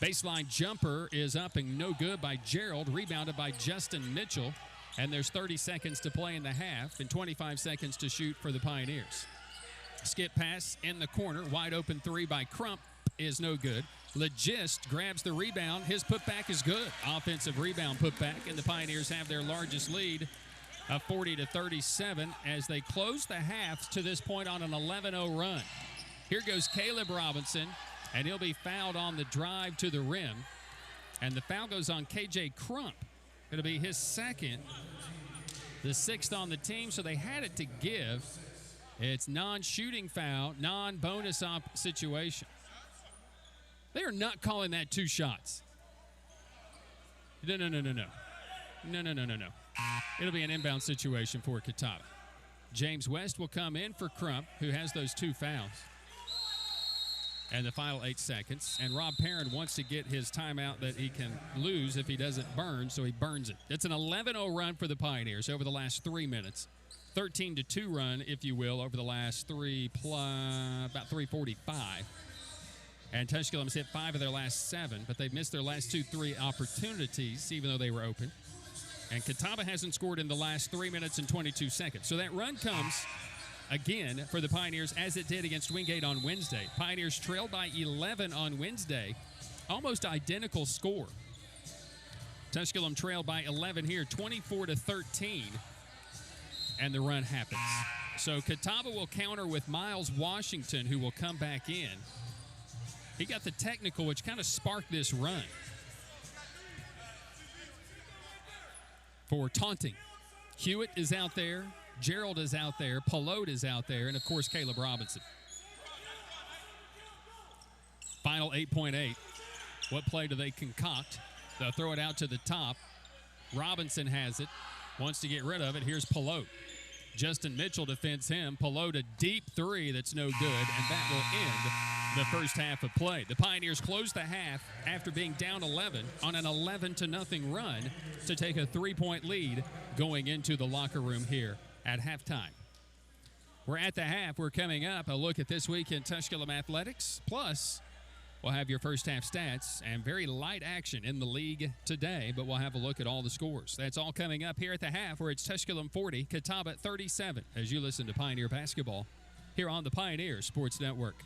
Baseline jumper is up and no good by Gerald. Rebounded by Justin Mitchell. And there's 30 seconds to play in the half and 25 seconds to shoot for the Pioneers. Skip pass in the corner. Wide open three by Crump is no good. Legist grabs the rebound. His putback is good. Offensive rebound putback. And the Pioneers have their largest lead of 40-37 as they close the half to this point on an 11-0 run. Here goes Caleb Robinson. And he'll be fouled on the drive to the rim. And the foul goes on KJ Crump. It'll be his second, the sixth on the team, so they had it to give. It's non-shooting foul, non-bonus situation. They are not calling that two shots. No. It'll be an inbound situation for Catawba. James West will come in for Crump, who has those two fouls. And the final 8 seconds. And Rob Perrin wants to get his timeout that he can lose if he doesn't burn, so he burns it. It's an 11-0 run for the Pioneers over the last 3 minutes. 13-2 run, if you will, over the last about 3:45. And Tusculum's hit 5 of their last 7, but they've missed their last 2-3 opportunities, even though they were open. And Catawba hasn't scored in the last 3 minutes and 22 seconds. So that run comes again for the Pioneers as it did against Wingate on Wednesday. Pioneers trailed by 11 on Wednesday. Almost identical score. Tusculum trailed by 11 here, 24-13. And the run happens. So Catawba will counter with Miles Washington, who will come back in. He got the technical, which kind of sparked this run. For taunting. Hewitt is out there. Gerald is out there. Pelote is out there. And, of course, Caleb Robinson. Final 8.8. What play do they concoct? They'll throw it out to the top. Robinson has it. Wants to get rid of it. Here's Pelote. Justin Mitchell defends him. Pelote a deep three that's no good, and that will end the first half of play. The Pioneers close the half after being down 11 on an 11-0 run to take a 3-point lead going into the locker room here at halftime. We're at the half. We're coming up. A look at this week in Tusculum athletics. Plus, we'll have your first half stats and very light action in the league today, but we'll have a look at all the scores. That's all coming up here at the half, where it's Tusculum 40, Catawba 37, as you listen to Pioneer Basketball here on the Pioneer Sports Network.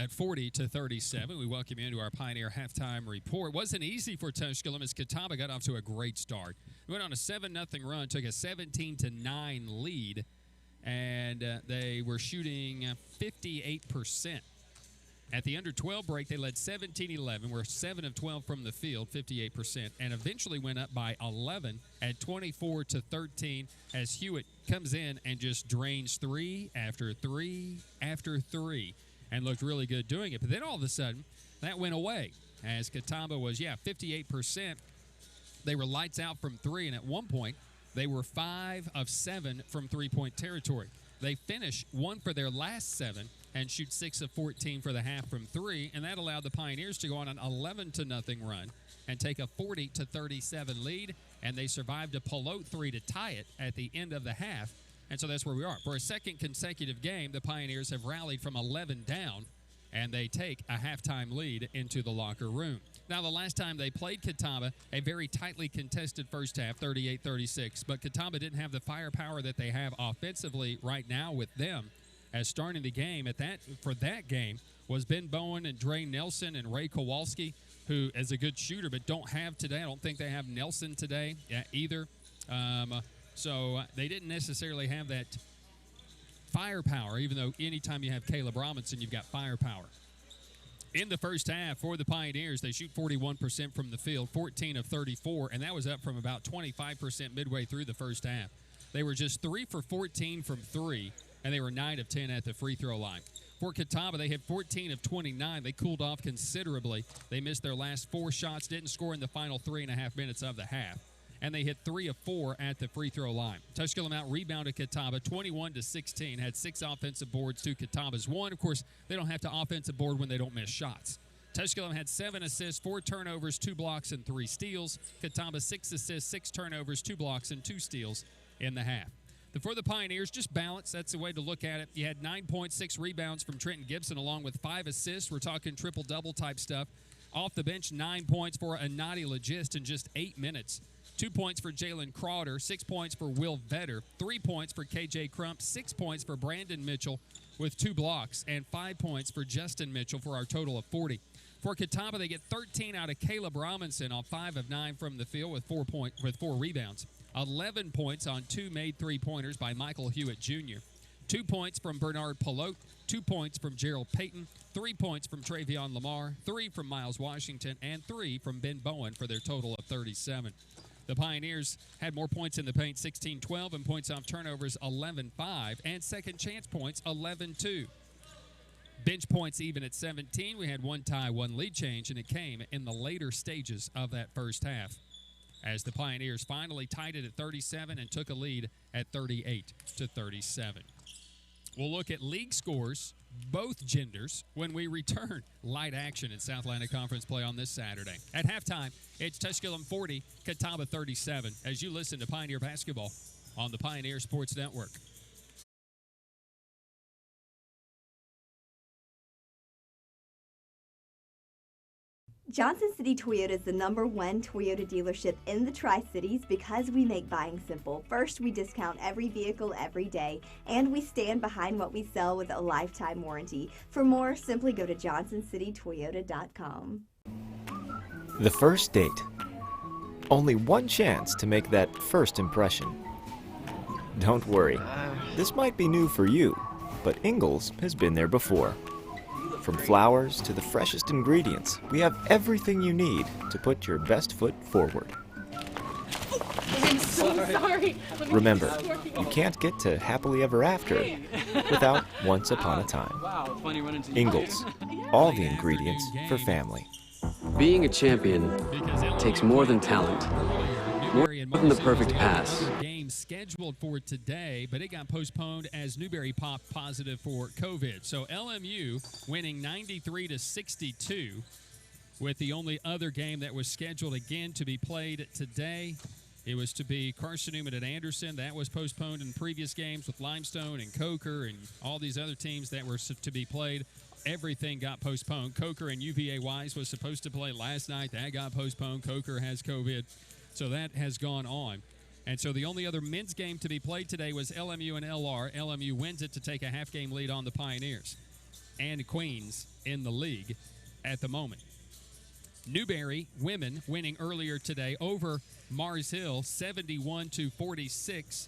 at 40-37. We welcome you into our Pioneer halftime report. Wasn't easy for Tusculum as Catawba got off to a great start. We went on a 7-0 run, took a 17-9 lead, and they were shooting 58%. At the under-12 break, they led 17-11. Were 7 of 12 from the field, 58%, and eventually went up by 11 at 24-13 as Hewitt comes in and just drains 3 after 3 after 3 and looked really good doing it. But then all of a sudden, that went away as Catawba was, 58%. They were lights out from 3, and at one point, they were 5 of 7 from three-point territory. They finished 1 for their last 7 and shoot 6 of 14 for the half from 3, and that allowed the Pioneers to go on an 11-0 run and take a 40-37 lead, and they survived a Pelote 3 to tie it at the end of the half, and so that's where we are. For a second consecutive game, the Pioneers have rallied from 11 down, and they take a halftime lead into the locker room. Now, the last time they played Catawba, a very tightly contested first half, 38-36, but Catawba didn't have the firepower that they have offensively right now with them, as starting the game for that game was Ben Bowen and Dre Nelson and Ray Kowalski, who is a good shooter but don't have today. I don't think they have Nelson today either. So they didn't necessarily have that firepower, even though anytime you have Caleb Robinson, you've got firepower. In the first half for the Pioneers, they shoot 41% from the field, 14 of 34, and that was up from about 25% midway through the first half. They were just 3 for 14 from 3, and they were 9 of 10 at the free throw line. For Catawba, they had 14 of 29. They cooled off considerably. They missed their last 4 shots, didn't score in the final 3.5 minutes of the half, and they hit 3 of 4 at the free throw line. Tusculum out-rebounded Catawba 21-16, had 6 offensive boards to Catawba's 1. Of course, they don't have to offensive board when they don't miss shots. Tusculum had 7 assists, 4 turnovers, 2 blocks, and 3 steals. Catawba 6 assists, 6 turnovers, 2 blocks, and 2 steals in the half. For the Pioneers, just balance. That's the way to look at it. You had 9.6 rebounds from Trenton Gibson along with 5 assists. We're talking triple-double type stuff. Off the bench, 9 points for Anadi Legist in just 8 minutes. 2 points for Jalen Crowder, 6 points for Will Vetter, 3 points for KJ Crump, 6 points for Brandon Mitchell with 2 blocks, and 5 points for Justin Mitchell for our total of 40. For Catawba, they get 13 out of Caleb Robinson on 5 of 9 from the field with 4 rebounds. 11 points on 2 made three-pointers by Michael Hewitt Jr. 2 points from Bernard Pelote, 2 points from Gerald Payton, 3 points from Travion Lamar, 3 from Miles Washington, and 3 from Ben Bowen for their total of 37. The Pioneers had more points in the paint, 16-12, and points off turnovers, 11-5, and second chance points, 11-2. Bench points even at 17. We had 1 tie, 1 lead change, and it came in the later stages of that first half, as the Pioneers finally tied it at 37 and took a lead at 38-37. We'll look at league scores, both genders, when we return. Light action in South Atlantic Conference play on this Saturday. At halftime, it's Tusculum 40, Catawba 37, as you listen to Pioneer Basketball on the Pioneer Sports Network. Johnson City Toyota is the #1 Toyota dealership in the Tri-Cities because we make buying simple. First, we discount every vehicle every day, and we stand behind what we sell with a lifetime warranty. For more, simply go to johnsoncitytoyota.com. The first date. Only one chance to make that first impression. Don't worry, this might be new for you, but Ingalls has been there before. From flowers to the freshest ingredients, we have everything you need to put your best foot forward. I'm so sorry. Remember, you can't get to happily ever after without once upon a time. Ingalls, all the ingredients for family. Being a champion takes more than talent, more than the perfect pass. Game scheduled for today, but it got postponed as Newberry popped positive for COVID. So LMU winning 93-62 with the only other game that was scheduled again to be played today. It was to be Carson Newman at Anderson. That was postponed in previous games with Limestone and Coker and all these other teams that were to be played. Everything got postponed. Coker and UVA Wise was supposed to play last night. That got postponed. Coker has COVID. So that has gone on. And so the only other men's game to be played today was LMU and LR. LMU wins it to take a half-game lead on the Pioneers. and queens in the league at the moment. Newberry women winning earlier today over Mars Hill 71-46.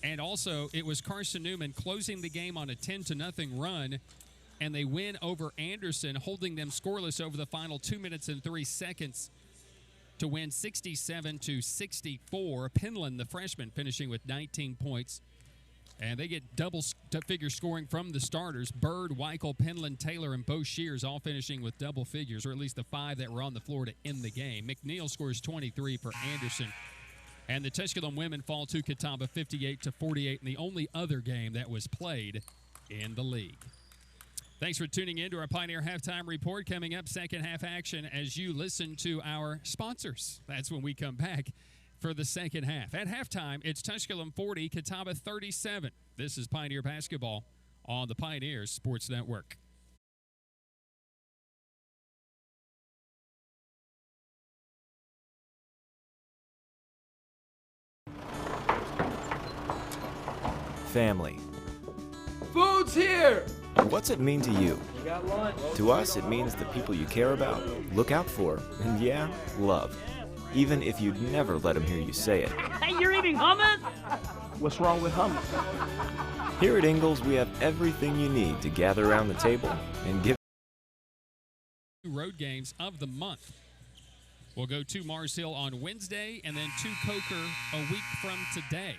And also it was Carson Newman closing the game on a 10-0 run, and they win over Anderson, holding them scoreless over the final 2 minutes and 3 seconds to win 67-64. Penland, the freshman, finishing with 19 points. And they get double-figure scoring from the starters. Bird, Weichel, Penland, Taylor, and Bo Shears all finishing with double figures, or at least the 5 that were on the floor to end the game. McNeil scores 23 for Anderson. And the Tusculum women fall to Catawba 58-48 in the only other game that was played in the league. Thanks for tuning in to our Pioneer Halftime Report. Coming up, second half action as you listen to our sponsors. That's when we come back for the second half. At halftime, it's Tusculum 40, Catawba 37. This is Pioneer Basketball on the Pioneers Sports Network. Family. Food's here! What's it mean to you? We got lunch. To us, it means the people you care about, look out for, and yeah, love. Even if you'd never let them hear you say it. Hey, you're eating hummus? What's wrong with hummus? Here at Ingalls, we have everything you need to gather around the table and give road games of the month. We'll go to Mars Hill on Wednesday and then to Coker a week from today.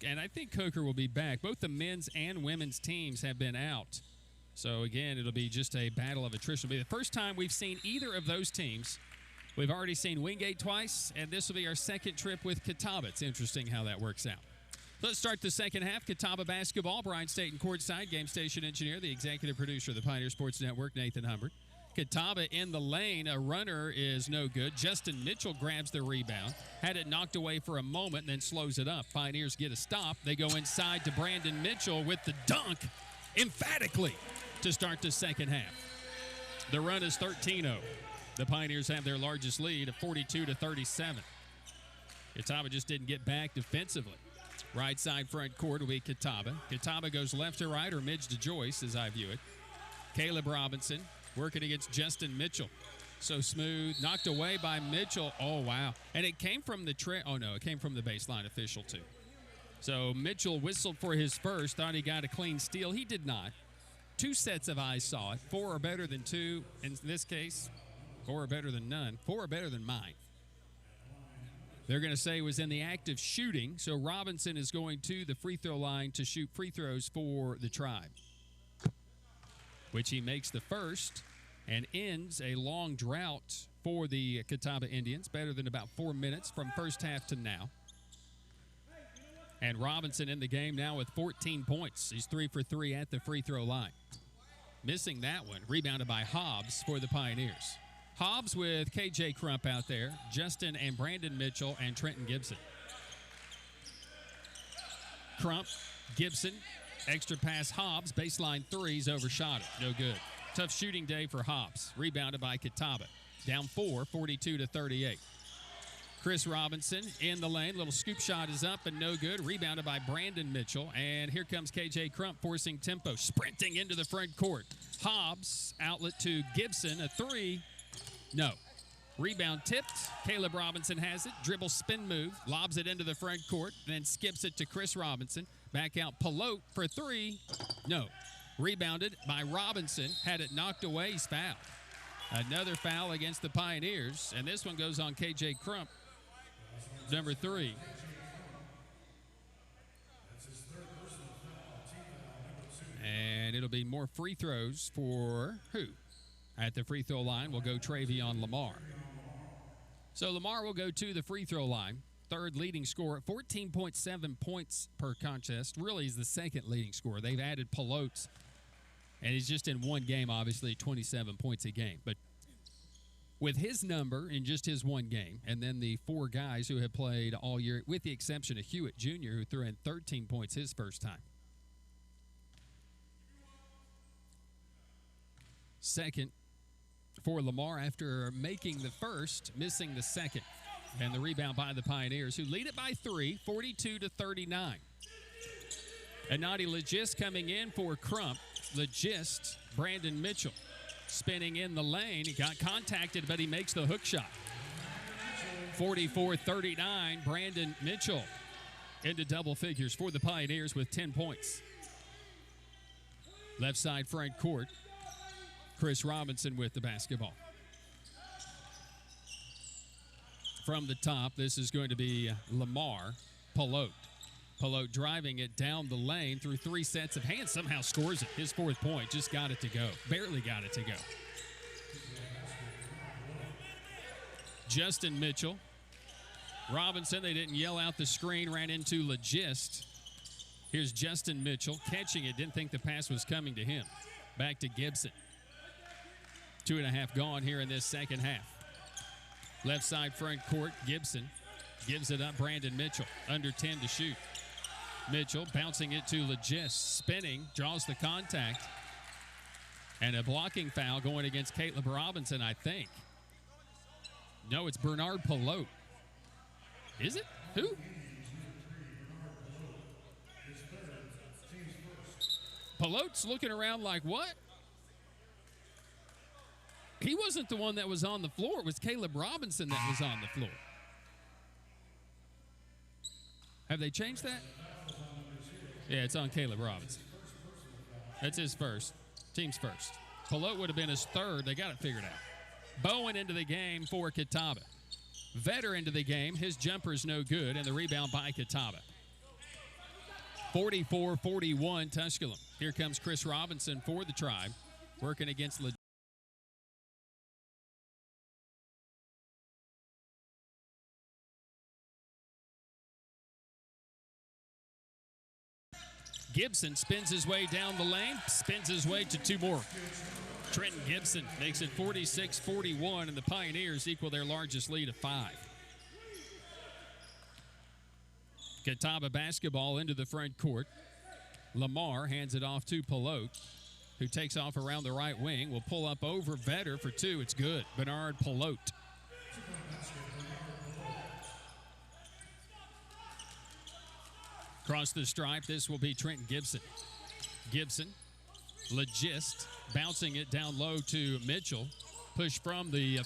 And I think Coker will be back. Both the men's and women's teams have been out. So, again, it'll be just a battle of attrition. It'll be the first time we've seen either of those teams. We've already seen Wingate twice, and this will be our second trip with Catawba. It's interesting how that works out. Let's start the second half. Catawba basketball. Brian Staten courtside, game station engineer, the executive producer of the Pioneer Sports Network, Nathan Humbert. Catawba in the lane. A runner is no good. Justin Mitchell grabs the rebound. Had it knocked away for a moment, then slows it up. Pioneers get a stop. They go inside to Brandon Mitchell with the dunk emphatically to start the second half. The run is 13-0. The Pioneers have their largest lead of 42-37. Catawba just didn't get back defensively. Right side front court will be Catawba. Catawba goes left to right or midge to Joyce, as I view it. Caleb Robinson working against Justin Mitchell. So smooth. Knocked away by Mitchell. Oh, wow. And it came from the it came from the baseline official, too. So Mitchell whistled for his first. Thought he got a clean steal. He did not. 2 sets of eyes saw it. 4 are better than 2. In this case, 4 are better than none. 4 are better than mine. They're going to say it was in the act of shooting. So Robinson is going to the free throw line to shoot free throws for the Tribe, which he makes the first and ends a long drought for the Catawba Indians, better than about 4 minutes from first half to now. And Robinson in the game now with 14 points. He's 3 for 3 at the free throw line. Missing that one, rebounded by Hobbs for the Pioneers. Hobbs with KJ Crump out there, Justin and Brandon Mitchell, and Trenton Gibson. Crump, Gibson, extra pass Hobbs, baseline threes, overshot it. No good. Tough shooting day for Hobbs. Rebounded by Catawba. Down 4, 42-38. Chris Robinson in the lane. Little scoop shot is up and no good. Rebounded by Brandon Mitchell. And here comes KJ Crump forcing tempo. Sprinting into the front court. Hobbs, outlet to Gibson. A 3. No. Rebound tipped. Caleb Robinson has it. Dribble spin move. Lobs it into the front court. Then skips it to Chris Robinson. Back out Pelote for 3. No. Rebounded by Robinson. Had it knocked away. He's fouled. Another foul against the Pioneers. And this one goes on KJ Crump, number 3. And it'll be more free throws for who? At the free throw line will go Travion Lamar. So Lamar will go to the free throw line. Third leading scorer at 14.7 points per contest. Really is the second leading scorer. They've added Pelote. And he's just in one game, obviously, 27 points a game. But with his number in just his one game, and then the 4 guys who have played all year, with the exception of Hewitt Jr., who threw in 13 points his first time. Second for Lamar after making the first, missing the second. And the rebound by the Pioneers, who lead it by 3, 42-39. And Nadi Legis coming in for Crump. Legist, Brandon Mitchell. Spinning in the lane. He got contacted, but he makes the hook shot. 44-39, Brandon Mitchell into double figures for the Pioneers with 10 points. Left side front court, Chris Robinson with the basketball. From the top, this is going to be Lamar Pelote. Pelote driving it down the lane through 3 sets of hands. Somehow scores it. His 4th point. Just got it to go. Barely got it to go. Justin Mitchell. Robinson, they didn't yell out the screen, ran into Legist. Here's Justin Mitchell catching it. Didn't think the pass was coming to him. Back to Gibson. 2.5 gone here in this second half. Left side front court, Gibson gives it up. Brandon Mitchell, under 10 to shoot. Mitchell bouncing it to Legist, spinning, draws the contact. And a blocking foul going against Caleb Robinson, I think. No, it's Bernard Pelote. Is it? Who? Pelote's looking around like, what? He wasn't the one that was on the floor. It was Caleb Robinson that was on the floor. Have they changed that? Yeah, it's on Caleb Robinson. That's his first. Team's first. Pelote would have been his 3rd. They got it figured out. Bowen into the game for Catawba. Vetter into the game. His jumper's no good, and the rebound by Catawba. 44-41 Tusculum. Here comes Chris Robinson for the Tribe, working against Gibson spins his way down the lane, spins his way to 2 more. Trenton Gibson makes it 46-41, and the Pioneers equal their largest lead of 5. Catawba basketball into the front court. Lamar hands it off to Pelote, who takes off around the right wing. Will pull up over Vetter for 2. It's good. Bernard Pelote. Across the stripe, this will be Trenton Gibson. Gibson, Legist, bouncing it down low to Mitchell. Push from the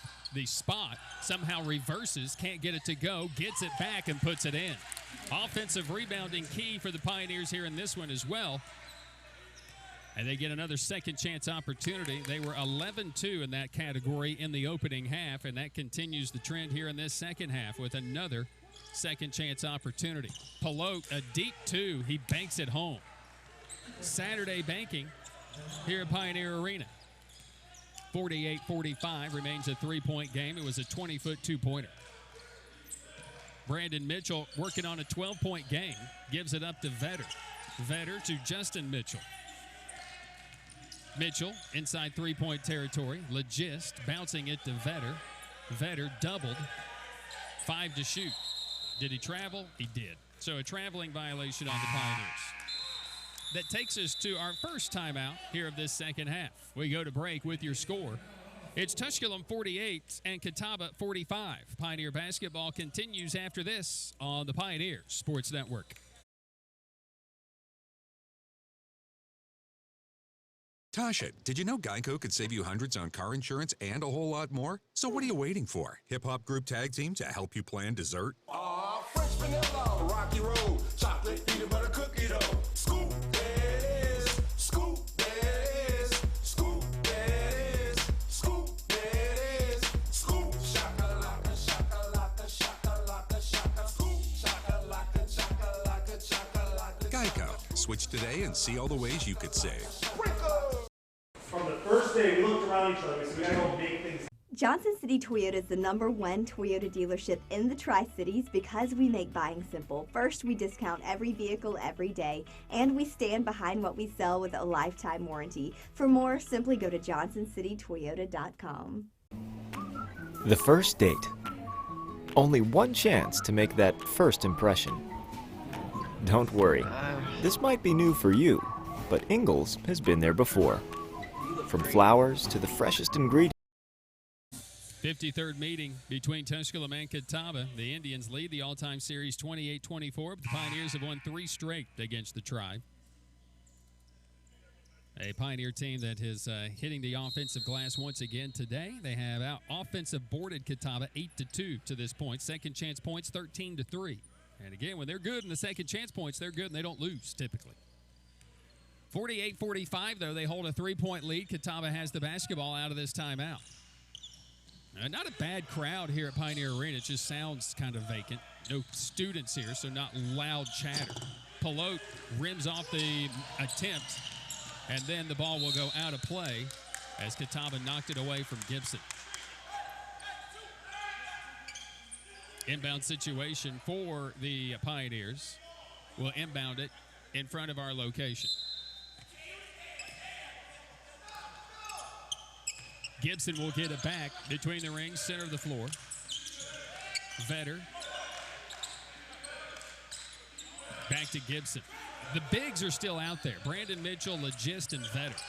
spot, somehow reverses, can't get it to go, gets it back and puts it in. Offensive rebounding key for the Pioneers here in this one as well. And they get another second chance opportunity. They were 11-2 in that category in the opening half, and that continues the trend here in this second half with another second chance opportunity. Pelote, a deep 2, he banks it home. Saturday banking here at Pioneer Arena. 48-45 remains a 3-point game. It was a 20-foot 2-pointer. Brandon Mitchell working on a 12-point game. Gives it up to Vetter. Vetter to Justin Mitchell. Mitchell inside 3-point territory. Legist bouncing it to Vetter. Vetter doubled. 5 to shoot. Did he travel? He did. So a traveling violation on the Pioneers. That takes us to our first timeout here of this second half. We go to break with your score. It's Tusculum 48 and Catawba 45. Pioneer basketball continues after this on the Pioneer Sports Network. Tasha, did you know Geico could save you hundreds on car insurance and a whole lot more? So what are you waiting for? Hip-hop group tag team to help you plan dessert? Fresh vanilla, rocky road, chocolate peanut butter cookie dough. Scoop that is, scoop that is, scoop that is, scoop that is, scoop shakalaka, shakalaka, shakalaka, shaka, scoop shakalaka, shakalaka, shakalaka. Geico. Switch today and see all the ways you could save. From the first day, we looked around each other. We said, we gotta go make things. Johnson City Toyota is the #1 Toyota dealership in the Tri-Cities because we make buying simple. First, we discount every vehicle every day, and we stand behind what we sell with a lifetime warranty. For more, simply go to johnsoncitytoyota.com. The first date. Only one chance to make that first impression. Don't worry, this might be new for you, but Ingalls has been there before. From flowers to the freshest ingredients. 53rd meeting between Tusculum and Catawba. The Indians lead the all-time series 28-24, but the Pioneers have won 3 straight against the Tribe. A Pioneer team that is hitting the offensive glass once again today. They have out offensive boarded Catawba 8-2 to this point. Second chance points 13-3. And again, when they're good in the second chance points, they're good and they don't lose typically. 48-45, though, they hold a 3-point lead. Catawba has the basketball out of this timeout. Not a bad crowd here at Pioneer Arena. It just sounds kind of vacant. No students here, so not loud chatter. Pelote rims off the attempt, and then the ball will go out of play as Catawba knocked it away from Gibson. Inbound situation for the Pioneers. We'll inbound it in front of our location. Gibson will get it back between the rings, center of the floor. Vetter. Back to Gibson. The bigs are still out there. Brandon Mitchell, Legist, and Vetter.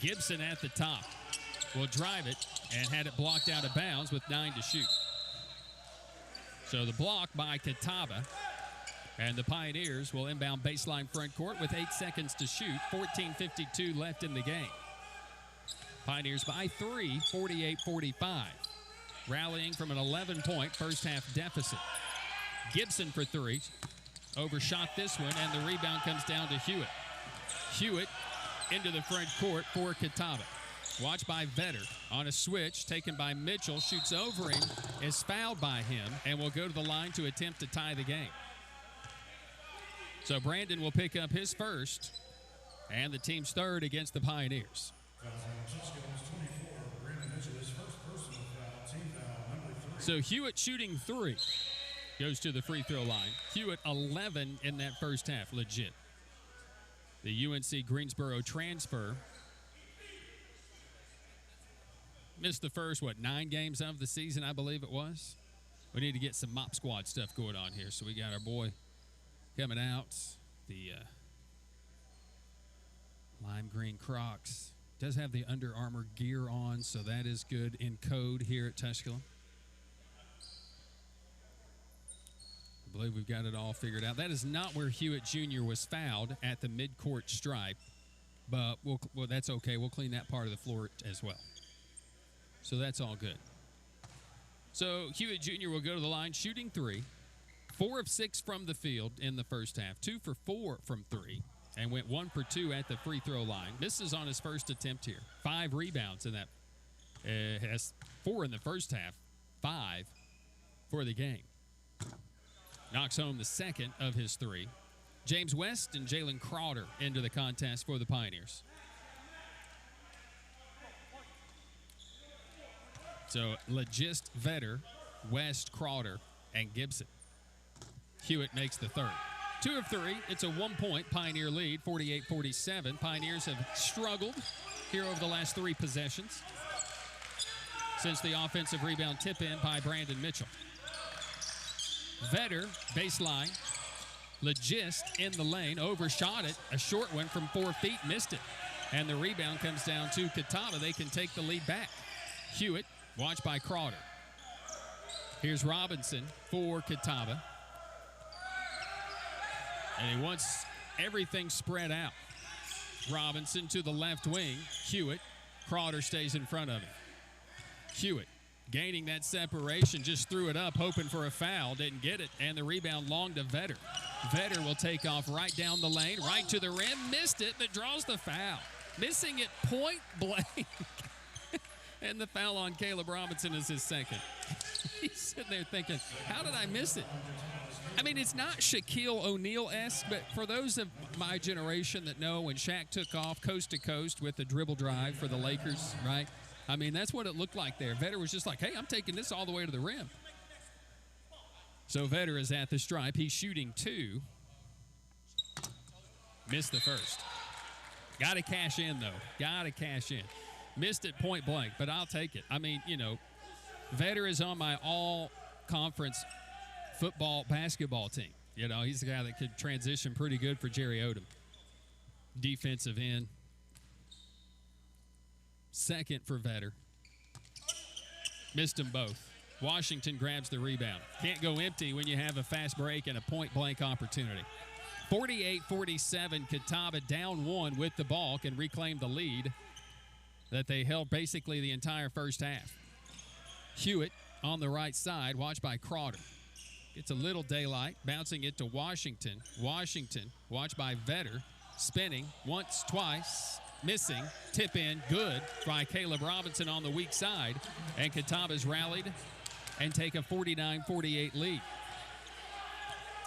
Gibson at the top will drive it and had it blocked out of bounds with 9 to shoot. So the block by Catawba, and the Pioneers will inbound baseline front court with 8 seconds to shoot. 14:52 left in the game. Pioneers by 3, 48-45. Rallying from an 11-point first-half deficit. Gibson for 3. Overshot this one, and the rebound comes down to Hewitt. Hewitt into the front court for Catawba. Watched by Vetter on a switch, taken by Mitchell, shoots over him, is fouled by him, and will go to the line to attempt to tie the game. So Brandon will pick up his first, and the team's third against the Pioneers. So Hewitt shooting 3. Goes to the free throw line. Hewitt 11 in that first half, legit. The UNC Greensboro transfer missed the first, 9 games of the season, I believe it was. We need to get some mop squad stuff going on here. So we got our boy coming out, the lime green Crocs. Does have the Under Armour gear on, so that is good in code here at Tusculum. I believe we've got it all figured out. That is not where Hewitt Jr. was fouled, at the midcourt stripe, but well, that's okay. We'll clean that part of the floor as well. So that's all good. So Hewitt Jr. will go to the line shooting 3. 4 of 6 from the field in the first half. 2 for 4 from 3. And went 1 for 2 at the free throw line. Misses on his first attempt here. 5 rebounds in that. Has 4 in the first half. 5 for the game. Knocks home the second of his 3. James West and Jalen Crowder into the contest for the Pioneers. So Legist, Vetter, West, Crowder, and Gibson. Hewitt makes the third. 2 of 3. It's a 1-point Pioneer lead, 48-47. Pioneers have struggled here over the last 3 possessions since the offensive rebound tip-in by Brandon Mitchell. Vetter, baseline. Legist in the lane, overshot it. A short one from 4 feet, missed it. And the rebound comes down to Catawba. They can take the lead back. Hewitt, watched by Crowder. Here's Robinson for Catawba. And he wants everything spread out. Robinson to the left wing. Hewitt. Crowder stays in front of him. Hewitt gaining that separation, just threw it up, hoping for a foul. Didn't get it. And the rebound long to Vetter. Vetter will take off right down the lane, right to the rim. Missed it, but draws the foul. Missing it point blank. And the foul on Caleb Robinson is his second. He's sitting there thinking, how did I miss it? I mean, it's not Shaquille O'Neal-esque, but for those of my generation that know when Shaq took off coast to coast with the dribble drive for the Lakers, right? I mean, that's what it looked like there. Vetter was just like, hey, I'm taking this all the way to the rim. So Vetter is at the stripe. He's shooting 2. Missed the first. Got to cash in, though. Got to cash in. Missed it point blank, but I'll take it. I mean, you know, Vetter is on my all-conference football, basketball team. You know, he's the guy that could transition pretty good for Jerry Odom. Defensive end. Second for Vetter. Missed them both. Washington grabs the rebound. Can't go empty when you have a fast break and a point-blank opportunity. 48-47, Catawba down 1 with the ball, can reclaim the lead that they held basically the entire first half. Hewitt on the right side, watched by Crowder. Gets a little daylight, bouncing it to Washington. Washington, watched by Vetter, spinning once, twice, missing, tip in, good by Caleb Robinson on the weak side. And Catawba's rallied and take a 49-48 lead.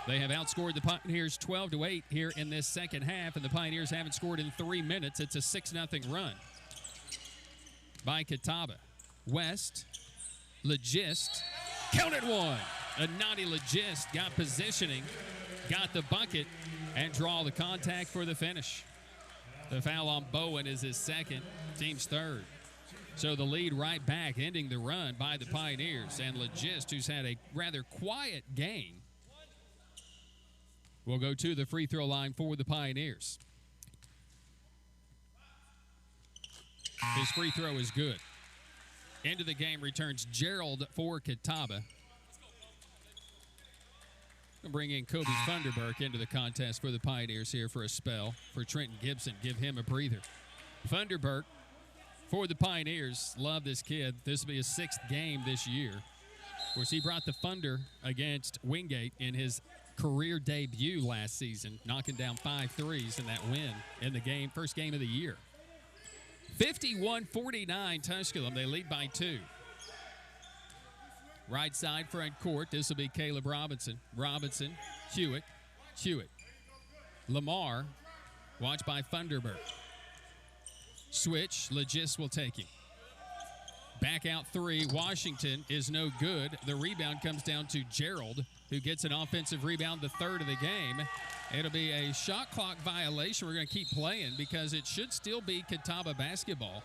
They have outscored the Pioneers 12-8 here in this second half, and the Pioneers haven't scored in 3 minutes. It's a 6-0 run by Catawba. West, Legist, counted one. A naughty Legist got positioning, got the bucket, and draw the contact for the finish. The foul on Bowen is his second, team's third. So the lead right back, ending the run by the Pioneers. And Legist, who's had a rather quiet game, will go to the free throw line for the Pioneers. His free throw is good. Into the game returns Gerald for Catawba. We'll bring in Kobe Funderburk into the contest for the Pioneers here for a spell. For Trenton Gibson, give him a breather. Funderburk for the Pioneers. Love this kid. This will be his 6th game this year. Of course, he brought the thunder against Wingate in his career debut last season, knocking down 5 threes in that win in the game, first game of the year. 51-49 Tusculum. They lead by 2. Right side front court. This will be Caleb Robinson. Robinson, Hewitt, Hewitt. Lamar, watched by Funderburk. Switch, Legis will take him. Back out 3. Washington is no good. The rebound comes down to Gerald, who gets an offensive rebound, the 3rd of the game. It'll be a shot clock violation. We're going to keep playing because it should still be Catawba basketball.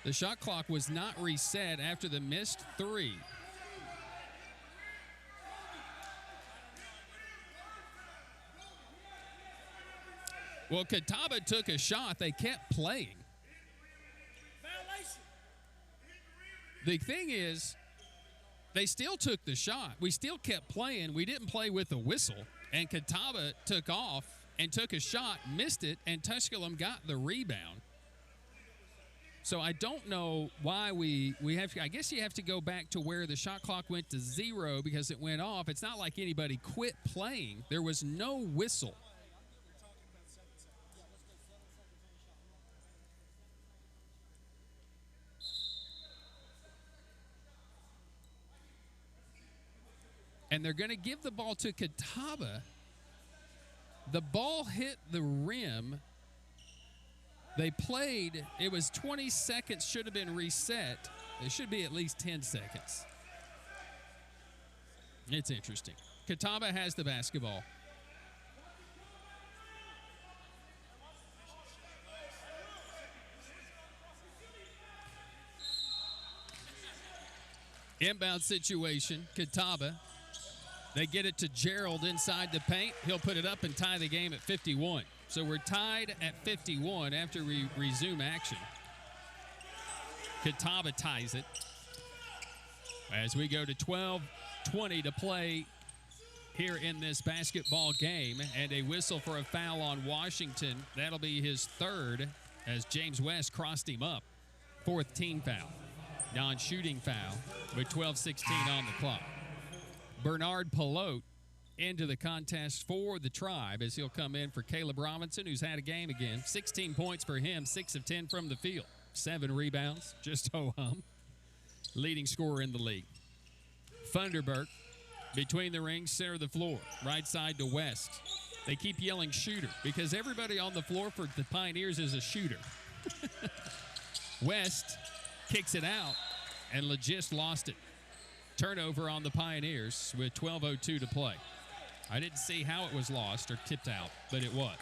The shot clock was not reset after the missed 3. Well, Catawba took a shot. They kept playing. The thing is, they still took the shot. We still kept playing. We didn't play with a whistle. And Catawba took off and took a shot, missed it, and Tusculum got the rebound. So I don't know why we have to, I guess you have to go back to where the shot clock went to 0 because it went off. It's not like anybody quit playing. There was no whistle. And they're going to give the ball to Catawba. The ball hit the rim. They played. It was 20 seconds, should have been reset. It should be at least 10 seconds. It's interesting. Catawba has the basketball. Inbound situation, Catawba. They get it to Gerald inside the paint. He'll put it up and tie the game at 51. So we're tied at 51 after we resume action. Catawba ties it. As we go to 12:20 to play here in this basketball game, and a whistle for a foul on Washington. That'll be his 3rd as James West crossed him up. 4th team foul. Non-shooting foul with 12:16 on the clock. Bernard Pelote into the contest for the Tribe as he'll come in for Caleb Robinson, who's had a game again. 16 points for him, 6 of 10 from the field. 7 rebounds, just ho-hum. Leading scorer in the league. Funderburk between the rings, center of the floor. Right side to West. They keep yelling shooter because everybody on the floor for the Pioneers is a shooter. West kicks it out, and Legist lost it. Turnover on the Pioneers with 12:02 to play. I didn't see how it was lost or tipped out, but it was.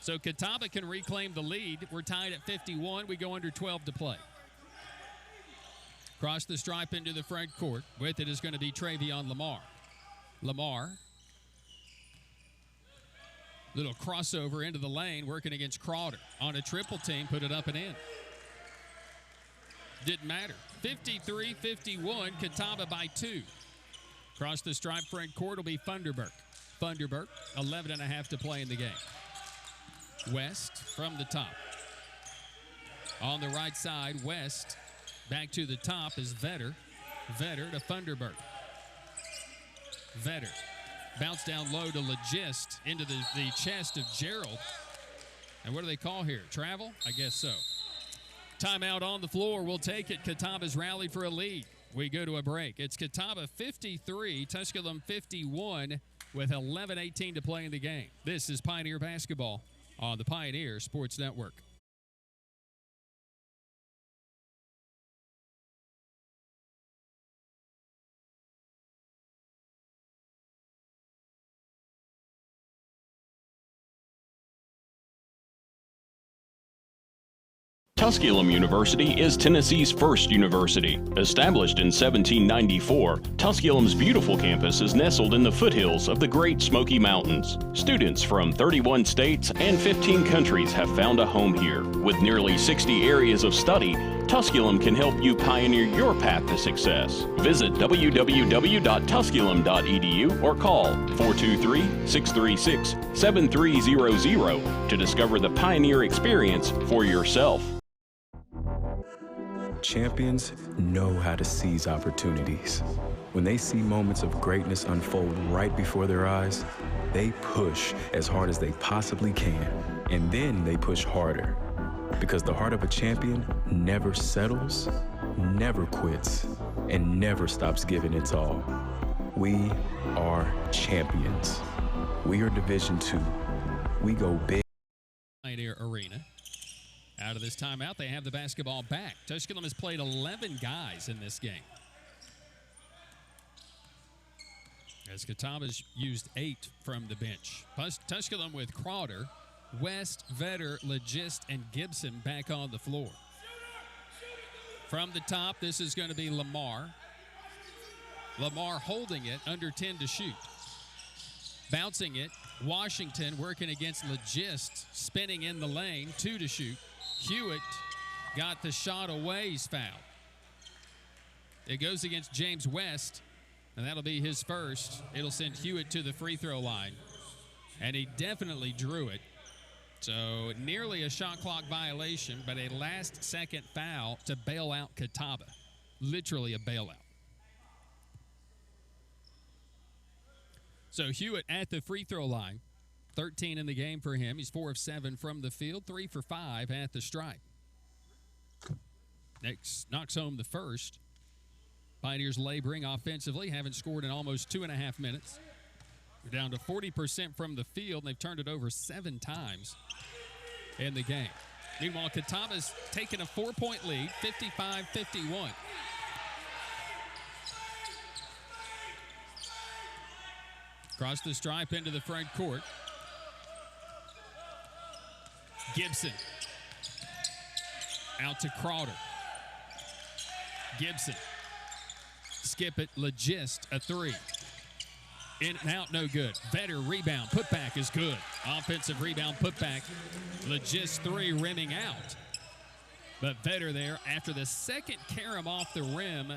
So Catawba can reclaim the lead. We're tied at 51. We go under 12 to play. Cross the stripe into the front court. With it is going to be Travion Lamar. Lamar. Little crossover into the lane, working against Crowder. On a triple team, put it up and in. Didn't matter. 53-51, Catawba by 2. Across the stripe front court will be Funderburk. Thunderbird. 11.5 to play in the game. West from the top. On the right side, West back to the top is Vetter. Vetter to Thunderbird. Vetter. Bounce down low to Legist into the chest of Gerald. And what do they call here? Travel? I guess so. Timeout on the floor. We'll take it. Catawba's rallied for a lead. We go to a break. It's Catawba 53, Tusculum 51 with 11:18 to play in the game. This is Pioneer Basketball on the Pioneer Sports Network. Tusculum University is Tennessee's first university. Established in 1794, Tusculum's beautiful campus is nestled in the foothills of the Great Smoky Mountains. Students from 31 states and 15 countries have found a home here. With nearly 60 areas of study, Tusculum can help you pioneer your path to success. Visit www.tusculum.edu or call 423-636-7300 to discover the Pioneer experience for yourself. Champions know how to seize opportunities. When they see moments of greatness unfold right before their eyes, they push as hard as they possibly can, and then they push harder. Because the heart of a champion never settles, never quits, and never stops giving its all. We are champions. We are Division II. We go big. Pioneer Arena. Out of this timeout, they have the basketball back. Tusculum has played 11 guys in this game. As Catawba's used 8 from the bench. Tusculum with Crowder, West, Vetter, Legist, and Gibson back on the floor. From the top, this is going to be Lamar. Lamar holding it, under 10 to shoot. Bouncing it, Washington working against Legist, spinning in the lane, 2 to shoot. Hewitt got the shot away, he's fouled. It goes against James West, and that'll be his first. It'll send Hewitt to the free throw line, and he definitely drew it. So nearly a shot clock violation, but a last-second foul to bail out Catawba. Literally a bailout. So Hewitt at the free throw line. 13 in the game for him. He's 4 of 7 from the field, 3 for 5 at the stripe. Next, knocks home the first. Pioneers laboring offensively, haven't scored in almost 2.5 minutes. We're down to 40% from the field, and they've turned it over 7 times in the game. Meanwhile, Catawba's taken a 4-point lead, 55-51. Across the stripe into the front court. Gibson. Out to Crowder. Gibson. Skip it. Legist, a 3. In and out, no good. Vetter, rebound. Putback is good. Offensive rebound, putback. Legist 3, rimming out. But Vetter there, after the second carom off the rim,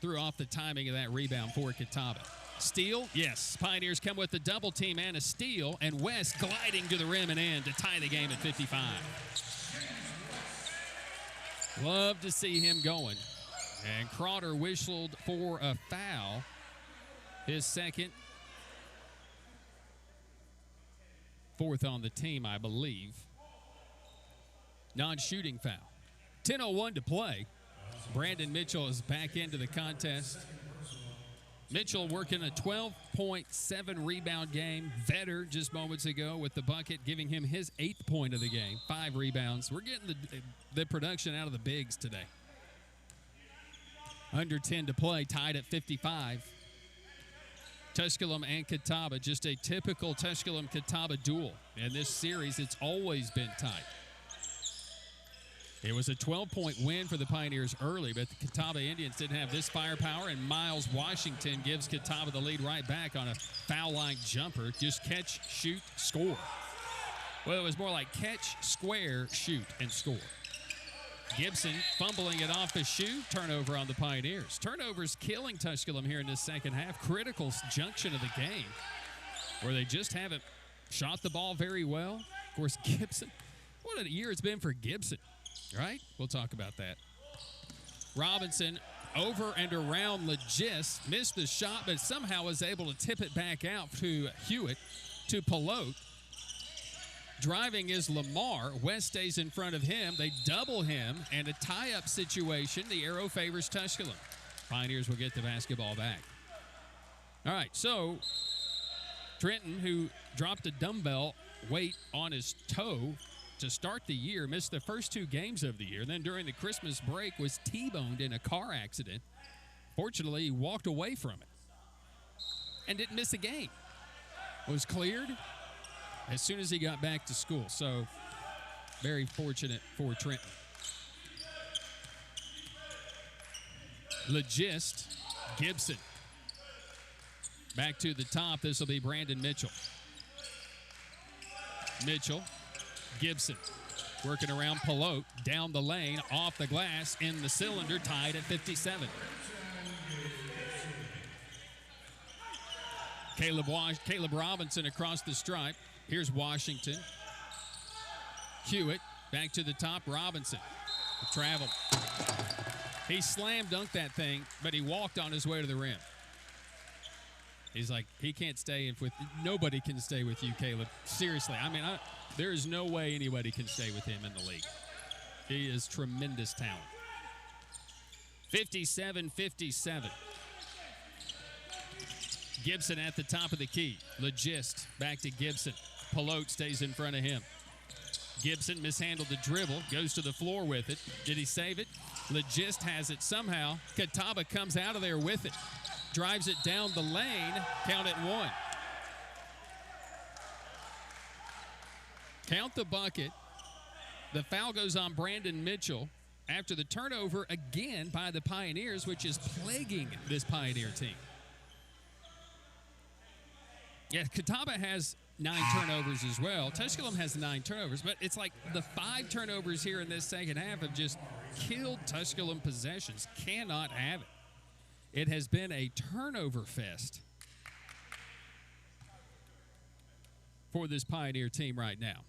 threw off the timing of that rebound for Catawba. Steal? Yes. Pioneers come with the double team and a steal, and West gliding to the rim and in to tie the game at 55. Love to see him going. And Crowder whistled for a foul. His second. 4th on the team, I believe. Non-shooting foul. 10:01 to play. Brandon Mitchell is back into the contest. Mitchell working a 12.7 rebound game. Vetter just moments ago with the bucket, giving him his 8th point of the game. 5 rebounds. We're getting the production out of the bigs today. Under 10 to play, tied at 55. Tusculum and Catawba, just a typical Tusculum-Catawba duel. In this series, it's always been tight. It was a 12-point win for the Pioneers early, but the Catawba Indians didn't have this firepower, and Miles Washington gives Catawba the lead right back on a foul line jumper. Just catch, shoot, score. Well, it was more like catch, square, shoot, and score. Gibson fumbling it off his shoe. Turnover on the Pioneers. Turnovers killing Tusculum here in this second half. Critical junction of the game. where they just haven't shot the ball very well. Of course, Gibson, what a year it's been for Gibson, right? We'll talk about that. Robinson over and around Legist, missed the shot, but somehow was able to tip it back out to Hewitt, to Pelote. Driving is Lamar. West stays in front of him. They double him, and a tie-up situation. The arrow favors Tusculum. Pioneers will get the basketball back. All right, so Trenton, who dropped a dumbbell weight on his toe to start the year, missed the first 2 games of the year. Then during the Christmas break was T-boned in a car accident. Fortunately, he walked away from it and didn't miss a game. Was cleared as soon as he got back to school. So very fortunate for Trenton. Legist, Gibson. Back to the top. This will be Brandon Mitchell. Mitchell, Gibson, working around Pelote, down the lane, off the glass, in the cylinder, tied at 57. Caleb Robinson across the stripe. Here's Washington. Hewitt, back to the top, Robinson. Travel. He slam dunked that thing, but he walked on his way to the rim. He's like, he can't stay with, nobody can stay with you, Caleb. Seriously, I mean, there is no way anybody can stay with him in the league. He is tremendous talent. 57-57. Gibson at the top of the key. Legist back to Gibson. Pelote stays in front of him. Gibson mishandled the dribble, goes to the floor with it. Did he save it? Legist has it somehow. Catawba comes out of there with it. Drives it down the lane. Count it 1. Count the bucket. The foul goes on Brandon Mitchell after the turnover again by the Pioneers, which is plaguing this Pioneer team. Yeah, Catawba has 9 turnovers as well. Tusculum has 9 turnovers, but it's like the 5 turnovers here in this second half have just killed Tusculum possessions. Cannot have it. It has been a turnover fest for this Pioneer team right now.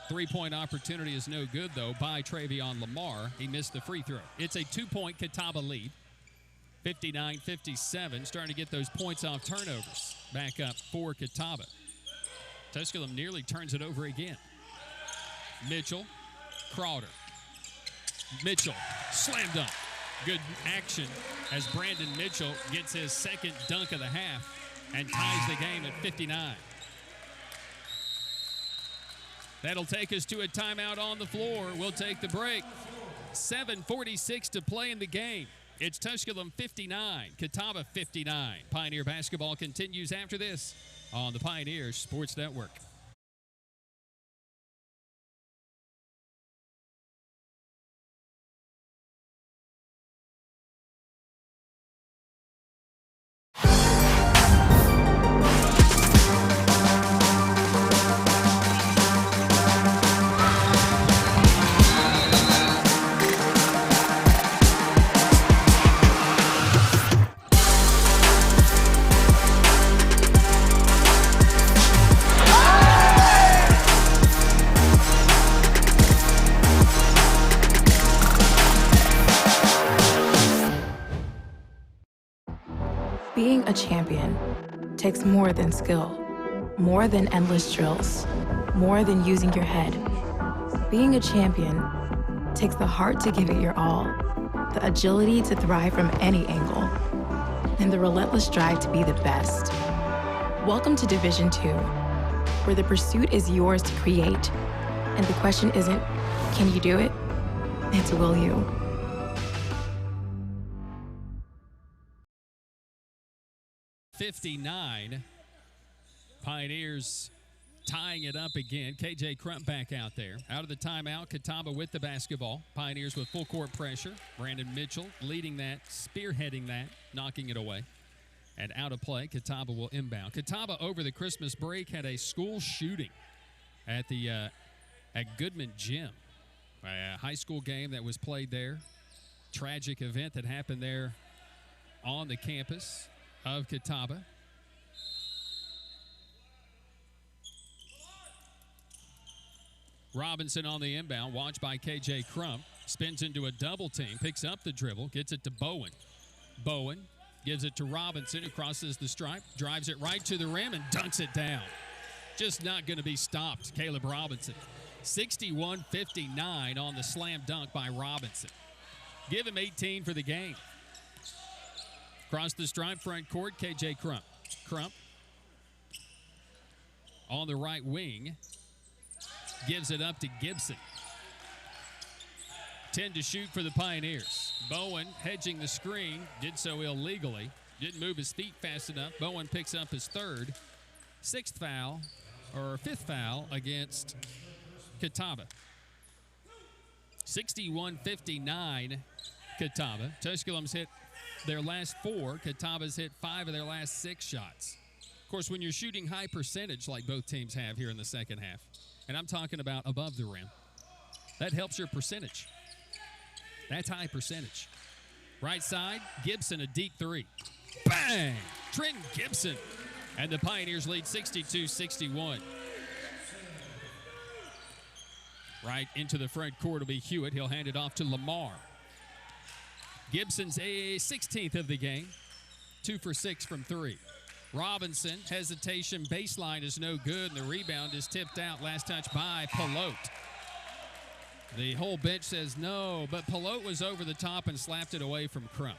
3-point opportunity is no good, though, by Travion Lamar. He missed the free throw. It's a 2-point Catawba lead. 59-57, starting to get those points off turnovers. Back up for Catawba. Tusculum nearly turns it over again. Mitchell, Crowder. Mitchell, slam dunk. Good action as Brandon Mitchell gets his second dunk of the half and ties the game at 59. That'll take us to a timeout on the floor. We'll take the break. 7:46 to play in the game. It's Tusculum 59, Catawba 59. Pioneer basketball continues after this on the Pioneer Sports Network. Being a champion takes more than skill, more than endless drills, more than using your head. Being a champion takes the heart to give it your all, the agility to thrive from any angle, and the relentless drive to be the best. Welcome to Division 2, where the pursuit is yours to create, and the question isn't, can you do it? It's will you? .59. Pioneers tying it up again. KJ Crump back out there. Out of the timeout, Catawba with the basketball. Pioneers with full court pressure. Brandon Mitchell leading that, spearheading that, knocking it away. And out of play, Catawba will inbound. Catawba over the Christmas break had a school shooting at Goodman Gym. A high school game that was played there. Tragic event that happened there on the campus of Catawba. Robinson on the inbound, watched by K.J. Crump. Spins into a double team, picks up the dribble, gets it to Bowen. Bowen gives it to Robinson, who crosses the stripe, drives it right to the rim, and dunks it down. Just not going to be stopped, Caleb Robinson. 61-59 on the slam dunk by Robinson. Give him 18 for the game. Across the stripe, front court, K.J. Crump. Crump on the right wing. Gives it up to Gibson. 10 to shoot for the Pioneers. Bowen hedging the screen. Did so illegally. Didn't move his feet fast enough. Bowen picks up his fifth foul against Catawba. 61-59 Catawba. Tusculum's hit their last 4. Catawba's hit 5 of their last 6 shots. Of course, when you're shooting high percentage like both teams have here in the second half, and I'm talking about above the rim, that helps your percentage. That's high percentage. Right side, Gibson, a deep 3. Bang! Trenton Gibson. And the Pioneers lead 62-61. Right into the front court will be Hewitt. He'll hand it off to Lamar. Gibson's a 16th of the game. 2 for 6 from 3. Robinson, hesitation, baseline is no good, and the rebound is tipped out. Last touch by Pelote. The whole bench says no, but Pelote was over the top and slapped it away from Crump.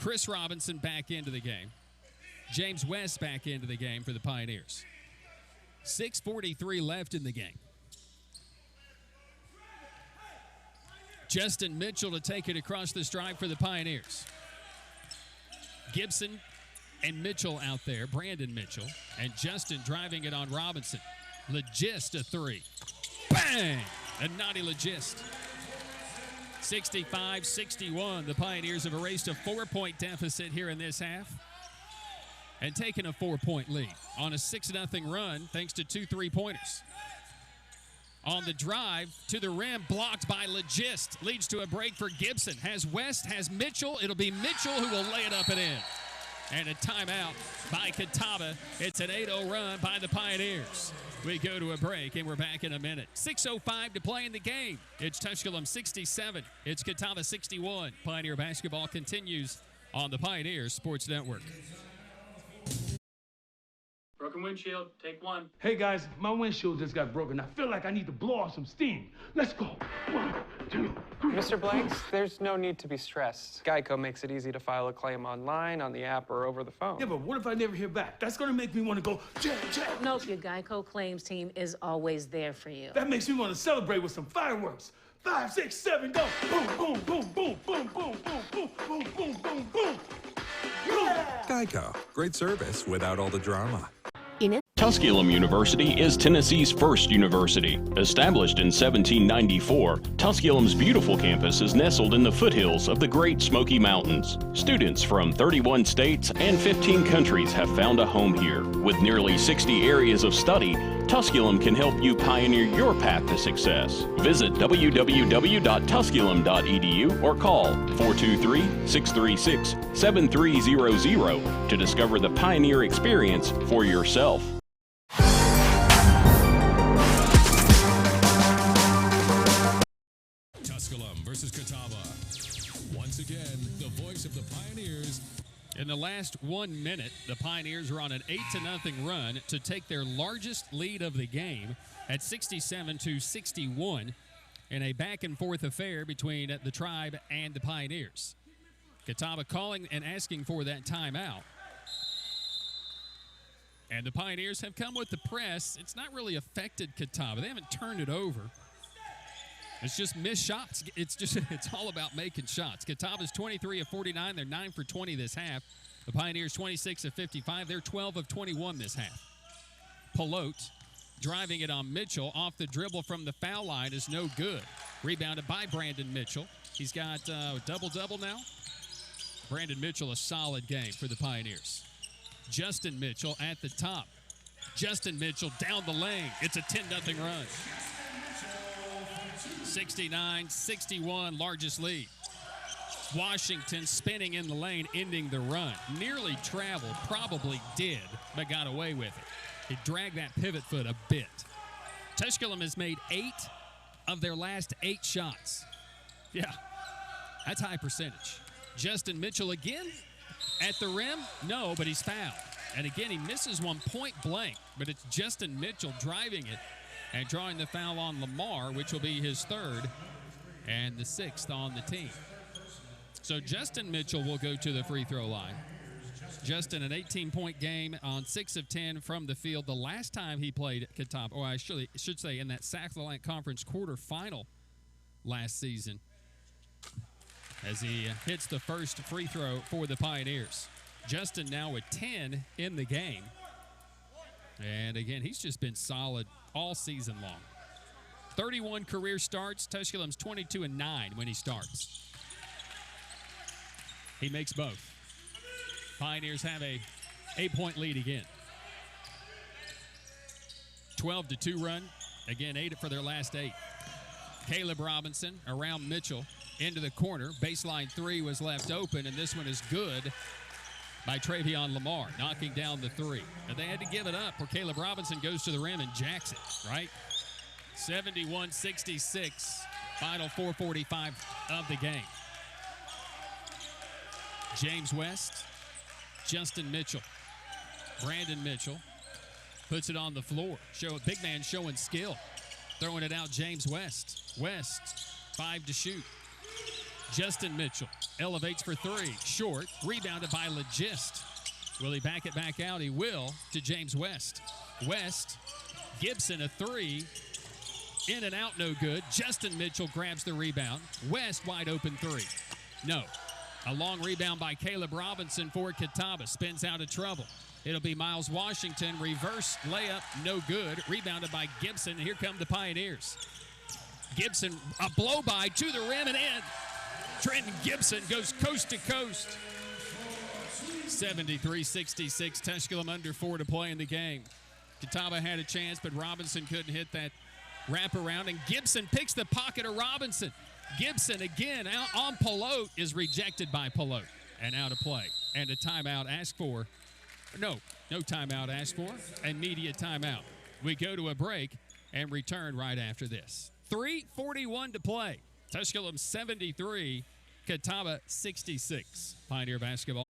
Chris Robinson back into the game. James West back into the game for the Pioneers. 6:43 left in the game. Justin Mitchell to take it across the stripe for the Pioneers. Gibson and Mitchell out there. Brandon Mitchell. And Justin driving it on Robinson. Legist a 3. Bang! And Naughty Legist. 65-61. The Pioneers have erased a 4-point deficit here in this half and taken a 4-point lead on a 6-0 run thanks to 2 3-pointers. On the drive to the rim, blocked by Legist. Leads to a break for Gibson. Has West, has Mitchell. It'll be Mitchell who will lay it up and in. And a timeout by Catawba. It's an 8-0 run by the Pioneers. We go to a break, and we're back in a minute. 6:05 to play in the game. It's Tusculum 67. It's Catawba 61. Pioneer basketball continues on the Pioneers Sports Network. Broken windshield, take 1. Hey guys, my windshield just got broken. I feel like I need to blow off some steam. Let's go. 1, 2, 3. Mr. Blanks, there's no need to be stressed. Geico makes it easy to file a claim online, on the app, or over the phone. Yeah, but what if I never hear back? That's gonna make me want to go, Jack. No, your Geico claims team is always there for you. That makes me want to celebrate with some fireworks. 5, 6, 7, go. Boom, boom, boom, boom, boom, boom, boom, boom, boom, boom, boom, boom. Yeah! Geico. Great service without all the drama. Tusculum University is Tennessee's first university. Established in 1794, Tusculum's beautiful campus is nestled in the foothills of the Great Smoky Mountains. Students from 31 states and 15 countries have found a home here. With nearly 60 areas of study, Tusculum can help you pioneer your path to success. Visit www.tusculum.edu or call 423-636-7300 to discover the Pioneer experience for yourself. Tusculum versus Catawba. Once again, the voice of the Pioneers. In the last 1 minute, the Pioneers are on an 8-0 run to take their largest lead of the game at 67-61 in a back-and-forth affair between the Tribe and the Pioneers. Catawba calling and asking for that timeout. And the Pioneers have come with the press. It's not really affected Catawba. They haven't turned it over. It's just missed shots. It's all about making shots. Catawba's 23 of 49. They're 9 for 20 this half. The Pioneers 26 of 55. They're 12 of 21 this half. Pelote driving it on Mitchell off the dribble from the foul line is no good. Rebounded by Brandon Mitchell. He's got a double-double now. Brandon Mitchell, a solid game for the Pioneers. Justin Mitchell at the top. Justin Mitchell down the lane. It's a 10-0 run. 69-61, largest lead. Washington spinning in the lane, ending the run. Nearly traveled, probably did, but got away with it. He dragged that pivot foot a bit. Tusculum has made 8 of their last 8 shots. Yeah, that's high percentage. Justin Mitchell again at the rim. No, but he's fouled. And again, he misses one point blank, but it's Justin Mitchell driving it and drawing the foul on Lamar, which will be his 3rd and the 6th on the team. So Justin Mitchell will go to the free throw line. Justin, an 18-point game on 6 of 10 from the field. The last time he played at Catawba, or I should say in that South Atlantic Conference quarterfinal last season, as he hits the first free throw for the Pioneers. Justin now with 10 in the game. And again, he's just been solid all season long. 31 career starts. Tusculum's 22-9 when he starts. He makes both. Pioneers have a 8-point lead again. 12-2 run. Again, 8 for their last 8. Caleb Robinson around Mitchell into the corner. Baseline 3 was left open, and this one is good by Travion Lamar, knocking down the 3. And they had to give it up where Caleb Robinson goes to the rim and jacks it, right? 71-66, final 4:45 of the game. James West, Justin Mitchell, Brandon Mitchell puts it on the floor. Big man showing skill. Throwing it out, James West. West, 5 to shoot. Justin Mitchell elevates for 3. Short. Rebounded by Legist. Will he back it back out? He will to James West. West. Gibson, a 3. In and out, no good. Justin Mitchell grabs the rebound. West, wide open 3. No. A long rebound by Caleb Robinson for Catawba. Spins out of trouble. It'll be Miles Washington. Reverse layup, no good. Rebounded by Gibson. And here come the Pioneers. Gibson, a blow-by to the rim and in. Trenton Gibson goes coast to coast. 73-66. Tusculum under 4 to play in the game. Catawba had a chance, but Robinson couldn't hit that wraparound. And Gibson picks the pocket of Robinson. Gibson again out on Pelote is rejected by Pelote and out of play. And a timeout asked for. No timeout asked for. Immediate timeout. We go to a break and return right after this. 3:41 to play. Tusculum 73, Catawba 66. Pioneer basketball.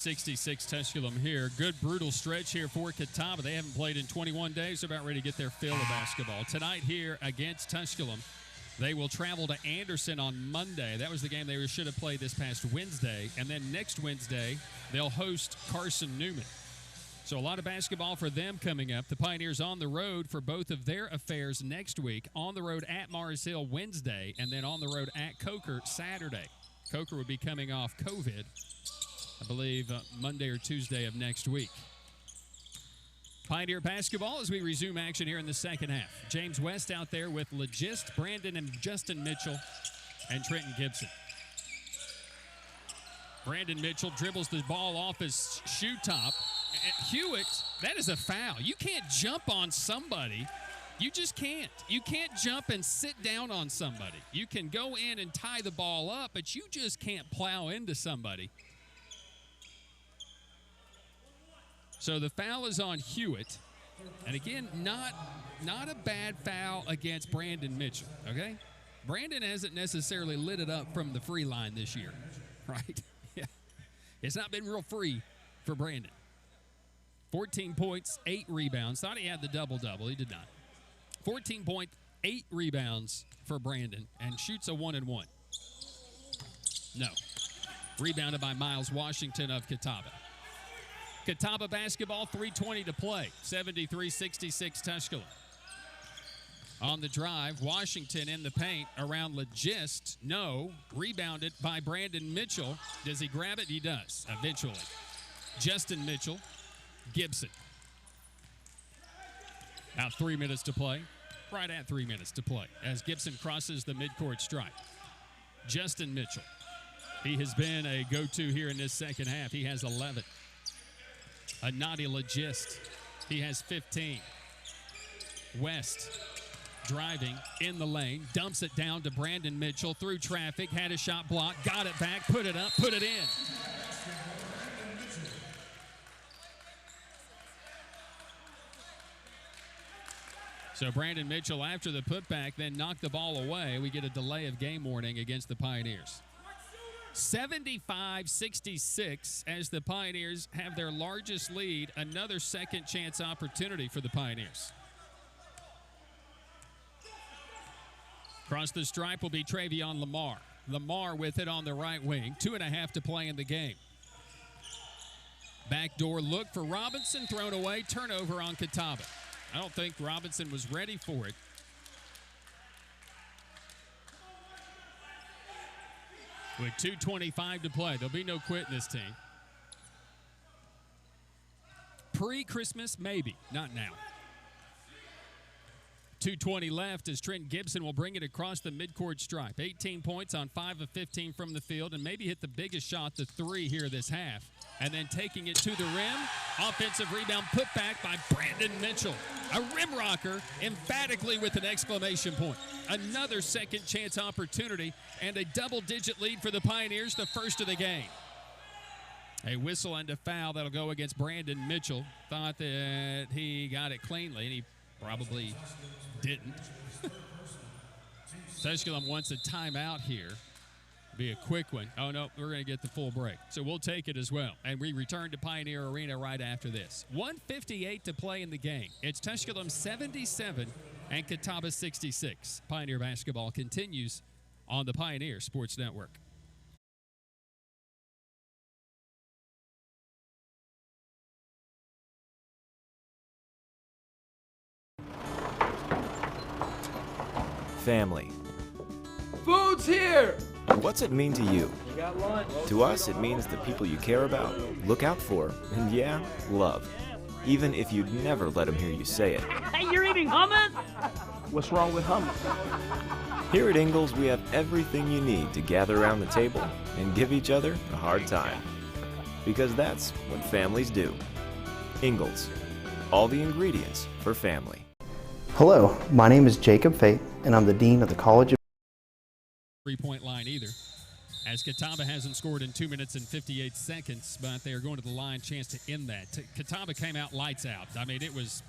.66 Tusculum here. Good brutal stretch here for Catawba. They haven't played in 21 days. They're about ready to get their fill of basketball. Tonight here against Tusculum, they will travel to Anderson on Monday. That was the game they should have played this past Wednesday. And then next Wednesday, they'll host Carson Newman. So a lot of basketball for them coming up. The Pioneers on the road for both of their affairs next week. On the road at Mars Hill Wednesday, and then on the road at Coker Saturday. Coker would be coming off COVID, I believe, Monday or Tuesday of next week. Pioneer basketball as we resume action here in the second half. James West out there with Legist, Brandon and Justin Mitchell, and Trenton Gibson. Brandon Mitchell dribbles the ball off his shoe top. Hewitt, that is a foul. You can't jump on somebody. You just can't. You can't jump and sit down on somebody. You can go in and tie the ball up, but you just can't plow into somebody. So the foul is on Hewitt. And again, not a bad foul against Brandon Mitchell, okay? Brandon hasn't necessarily lit it up from the free line this year, right? Yeah. It's not been real free for Brandon. 14 points, 8 rebounds. Thought he had the double-double. He did not. 14.8 rebounds for Brandon and shoots a 1-and-1. No. Rebounded by Miles Washington of Catawba. Catawba basketball, 3:20 to play. 73-66 Tusculum. On the drive, Washington in the paint around Legist. No. Rebounded by Brandon Mitchell. Does he grab it? He does, eventually. Justin Mitchell. Gibson. Now 3 minutes to play. Right at 3 minutes to play as Gibson crosses the midcourt stripe. Justin Mitchell. He has been a go-to here in this second half. He has 11. Anadi Legist. He has 15. West driving in the lane. Dumps it down to Brandon Mitchell through traffic. Had a shot blocked. Got it back. Put it up. Put it in. So Brandon Mitchell, after the putback, then knocked the ball away. We get a delay of game warning against the Pioneers. 75-66 as the Pioneers have their largest lead. Another second chance opportunity for the Pioneers. Across the stripe will be Travion Lamar. Lamar with it on the right wing. 2.5 to play in the game. Backdoor look for Robinson. Thrown away. Turnover on Catawba. I don't think Robinson was ready for it. With 2:25 to play, there'll be no quit in this team. Pre-Christmas, maybe. Not now. 2:20 left as Trent Gibson will bring it across the midcourt stripe. 18 points on 5 of 15 from the field and maybe hit the biggest shot, the 3 here this half. And then taking it to the rim. Offensive rebound put back by Brandon Mitchell. A rim rocker, emphatically with an exclamation point. Another second chance opportunity and a double-digit lead for the Pioneers, the first of the game. A whistle and a foul that'll go against Brandon Mitchell. Thought that he got it cleanly, and he probably didn't. Tusculum wants a timeout here. Be a quick one. Oh, no, we're going to get the full break. So we'll take it as well. And we return to Pioneer Arena right after this. 1:58 to play in the game. It's Tusculum 77 and Catawba 66. Pioneer basketball continues on the Pioneer Sports Network. Family. Food's here! What's it mean to you? You got lunch. To us, it means the people you care about, look out for, and yeah, love. Even if you'd never let them hear you say it. Hey, you're eating hummus? What's wrong with hummus? Here at Ingalls, we have everything you need to gather around the table and give each other a hard time. Because that's what families do. Ingalls. All the ingredients for family. Hello, my name is Jacob Fate, and I'm the Dean of the College of... Three-point line either, as Catawba hasn't scored in 2 minutes and 58 seconds, but they are going to the line, chance to end that. Catawba came out lights out. I mean, it was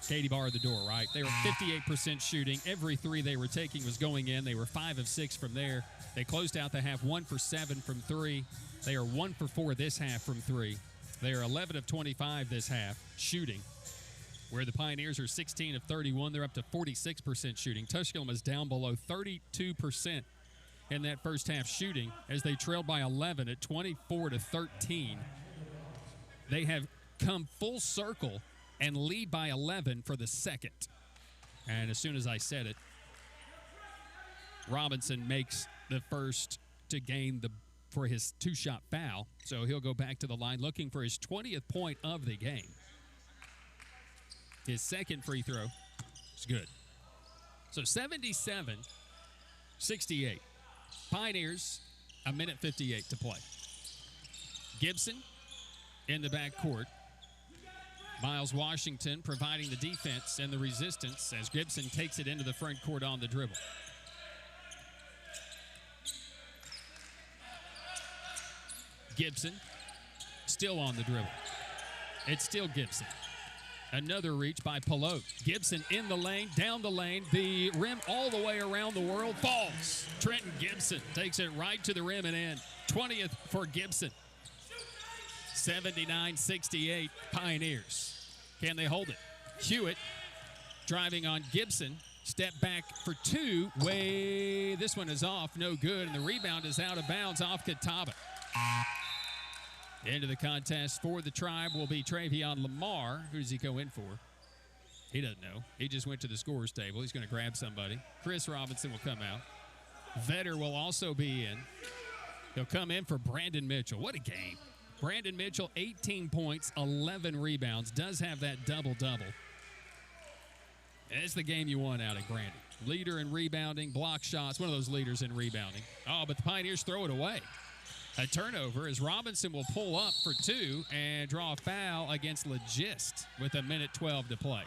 Katie barred the door, right? They were 58% shooting. Every 3 they were taking was going in. They were 5 of 6 from there. They closed out the half 1 for 7 from 3. They are 1 for 4 this half from 3. They are 11 of 25 this half shooting, where the Pioneers are 16 of 31. They're up to 46% shooting. Tusculum is down below 32% in that first half shooting as they trailed by 11 at 24-13. They have come full circle and lead by 11 for the second. And as soon as I said it, Robinson makes the first to gain for his 2-shot foul. So he'll go back to the line looking for his 20th point of the game. His second free throw is good. So 77-68. Pioneers, 1:58 to play. Gibson in the backcourt. Miles Washington providing the defense and the resistance as Gibson takes it into the front court on the dribble. Gibson still on the dribble. It's still Gibson. Another reach by Pelote. Gibson in the lane, down the lane, the rim all the way around the world, falls. Trenton Gibson takes it right to the rim and in. 20th for Gibson. 79-68 Pioneers. Can they hold it? Hewitt driving on Gibson. Step back for two. This one is off, no good, and the rebound is out of bounds off Catawba. Into the contest for the Tribe will be Travion Lamar. Who does he go in for? He doesn't know. He just went to the scorer's table. He's going to grab somebody. Chris Robinson will come out. Vetter will also be in. He'll come in for Brandon Mitchell. What a game. Brandon Mitchell, 18 points, 11 rebounds. Does have that double-double. It's the game you want out of Grandin. Leader in rebounding, block shots, one of those leaders in rebounding. Oh, but the Pioneers throw it away. A turnover as Robinson will pull up for two and draw a foul against Legist with 1:12 to play.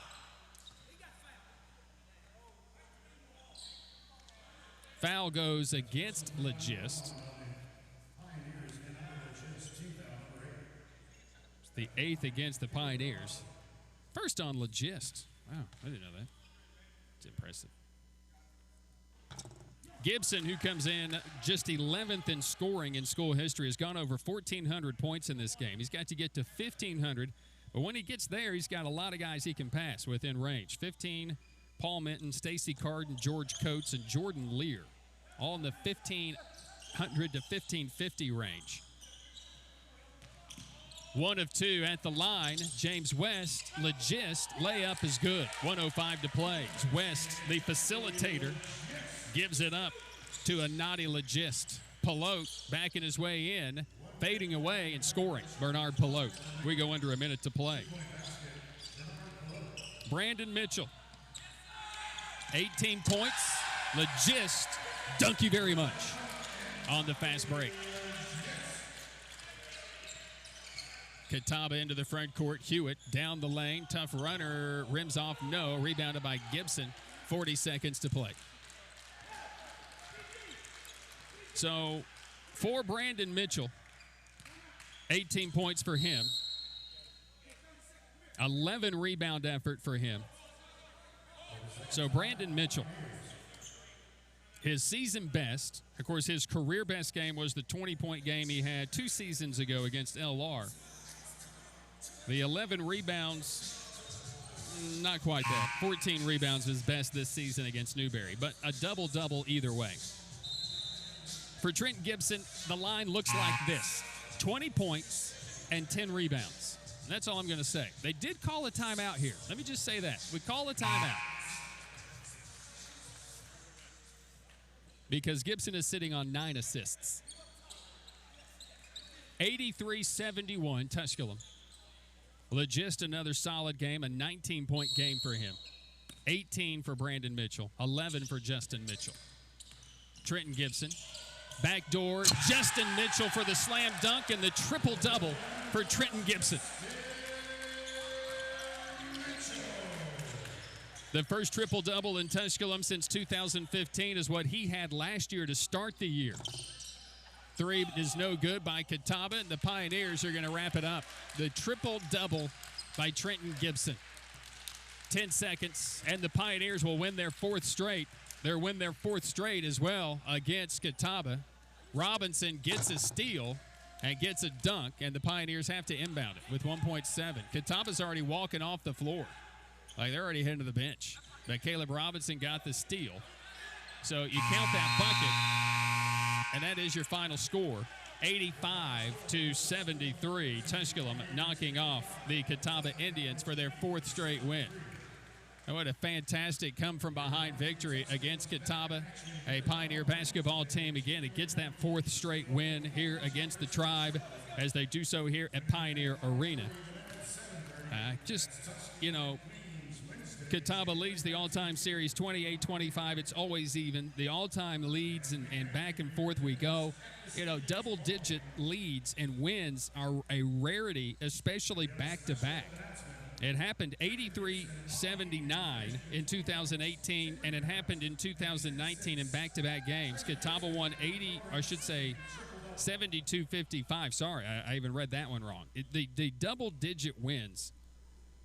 Foul goes against Legist. It's the 8th against the Pioneers. First on Legist. Wow, I didn't know that. It's impressive. Gibson, who comes in just 11th in scoring in school history, has gone over 1,400 points in this game. He's got to get to 1,500, but when he gets there, he's got a lot of guys he can pass within range. 15, Paul Minton, Stacy Carden, George Coates, and Jordan Lear, all in the 1,500 to 1,550 range. 1 of 2 at the line. James West, Legist, layup is good. 1:05 to play. West, the facilitator, gives it up to a naughty Legist. Pelote backing his way in, fading away and scoring. Bernard Pelote. We go under a minute to play. Brandon Mitchell, 18 points. Legist, thank you very much on the fast break. Catawba into the front court. Hewitt down the lane. Tough runner. Rims off. No. Rebounded by Gibson. 40 seconds to play. So for Brandon Mitchell, 18 points for him. 11 rebound effort for him. So Brandon Mitchell, his season best, of course, his career best game was the 20-point game he had 2 seasons ago against LR. The 11 rebounds, not quite that. 14 rebounds is best this season against Newberry, but a double-double either way. For Trent Gibson, the line looks like this. 20 points and 10 rebounds. And that's all I'm going to say. They did call a timeout here. Let me just say that. We call a timeout. Because Gibson is sitting on 9 assists. 83-71, Tusculum. Legist, another solid game, a 19-point game for him. 18 for Brandon Mitchell, 11 for Justin Mitchell. Trenton Gibson, backdoor, Justin Mitchell for the slam dunk and the triple-double for Trenton Gibson. The first triple-double in Tusculum since 2015 is what he had last year to start the year. 3 is no good by Catawba, and the Pioneers are going to wrap it up. The triple-double by Trenton Gibson. 10 seconds, and the Pioneers will win their 4th straight. They'll win their 4th straight as well against Catawba. Robinson gets a steal and gets a dunk, and the Pioneers have to inbound it with 1.7. Catawba's already walking off the floor. Like, they're already heading to the bench. But Caleb Robinson got the steal. So you count that bucket, and that is your final score. 85-73. Tusculum knocking off the Catawba Indians for their 4th straight win. And what a fantastic come-from-behind victory against Catawba, a Pioneer basketball team. Again, it gets that 4th straight win here against the Tribe as they do so here at Pioneer Arena. Catawba leads the all-time series 28-25. It's always even. The all-time leads and back and forth we go. Double-digit leads and wins are a rarity, especially back-to-back. It happened 83-79 in 2018, and it happened in 2019 in back-to-back games. Catawba won 72-55. Sorry, I even read that one wrong. The double-digit wins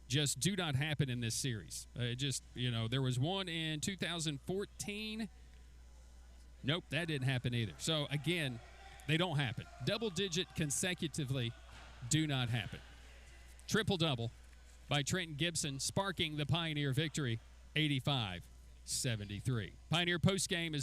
just do not happen in this series. There was one in 2014. Nope, that didn't happen either. So, again, they don't happen. Double-digit consecutively do not happen. Triple-double by Trenton Gibson, sparking the Pioneer victory, 85-73. Pioneer postgame is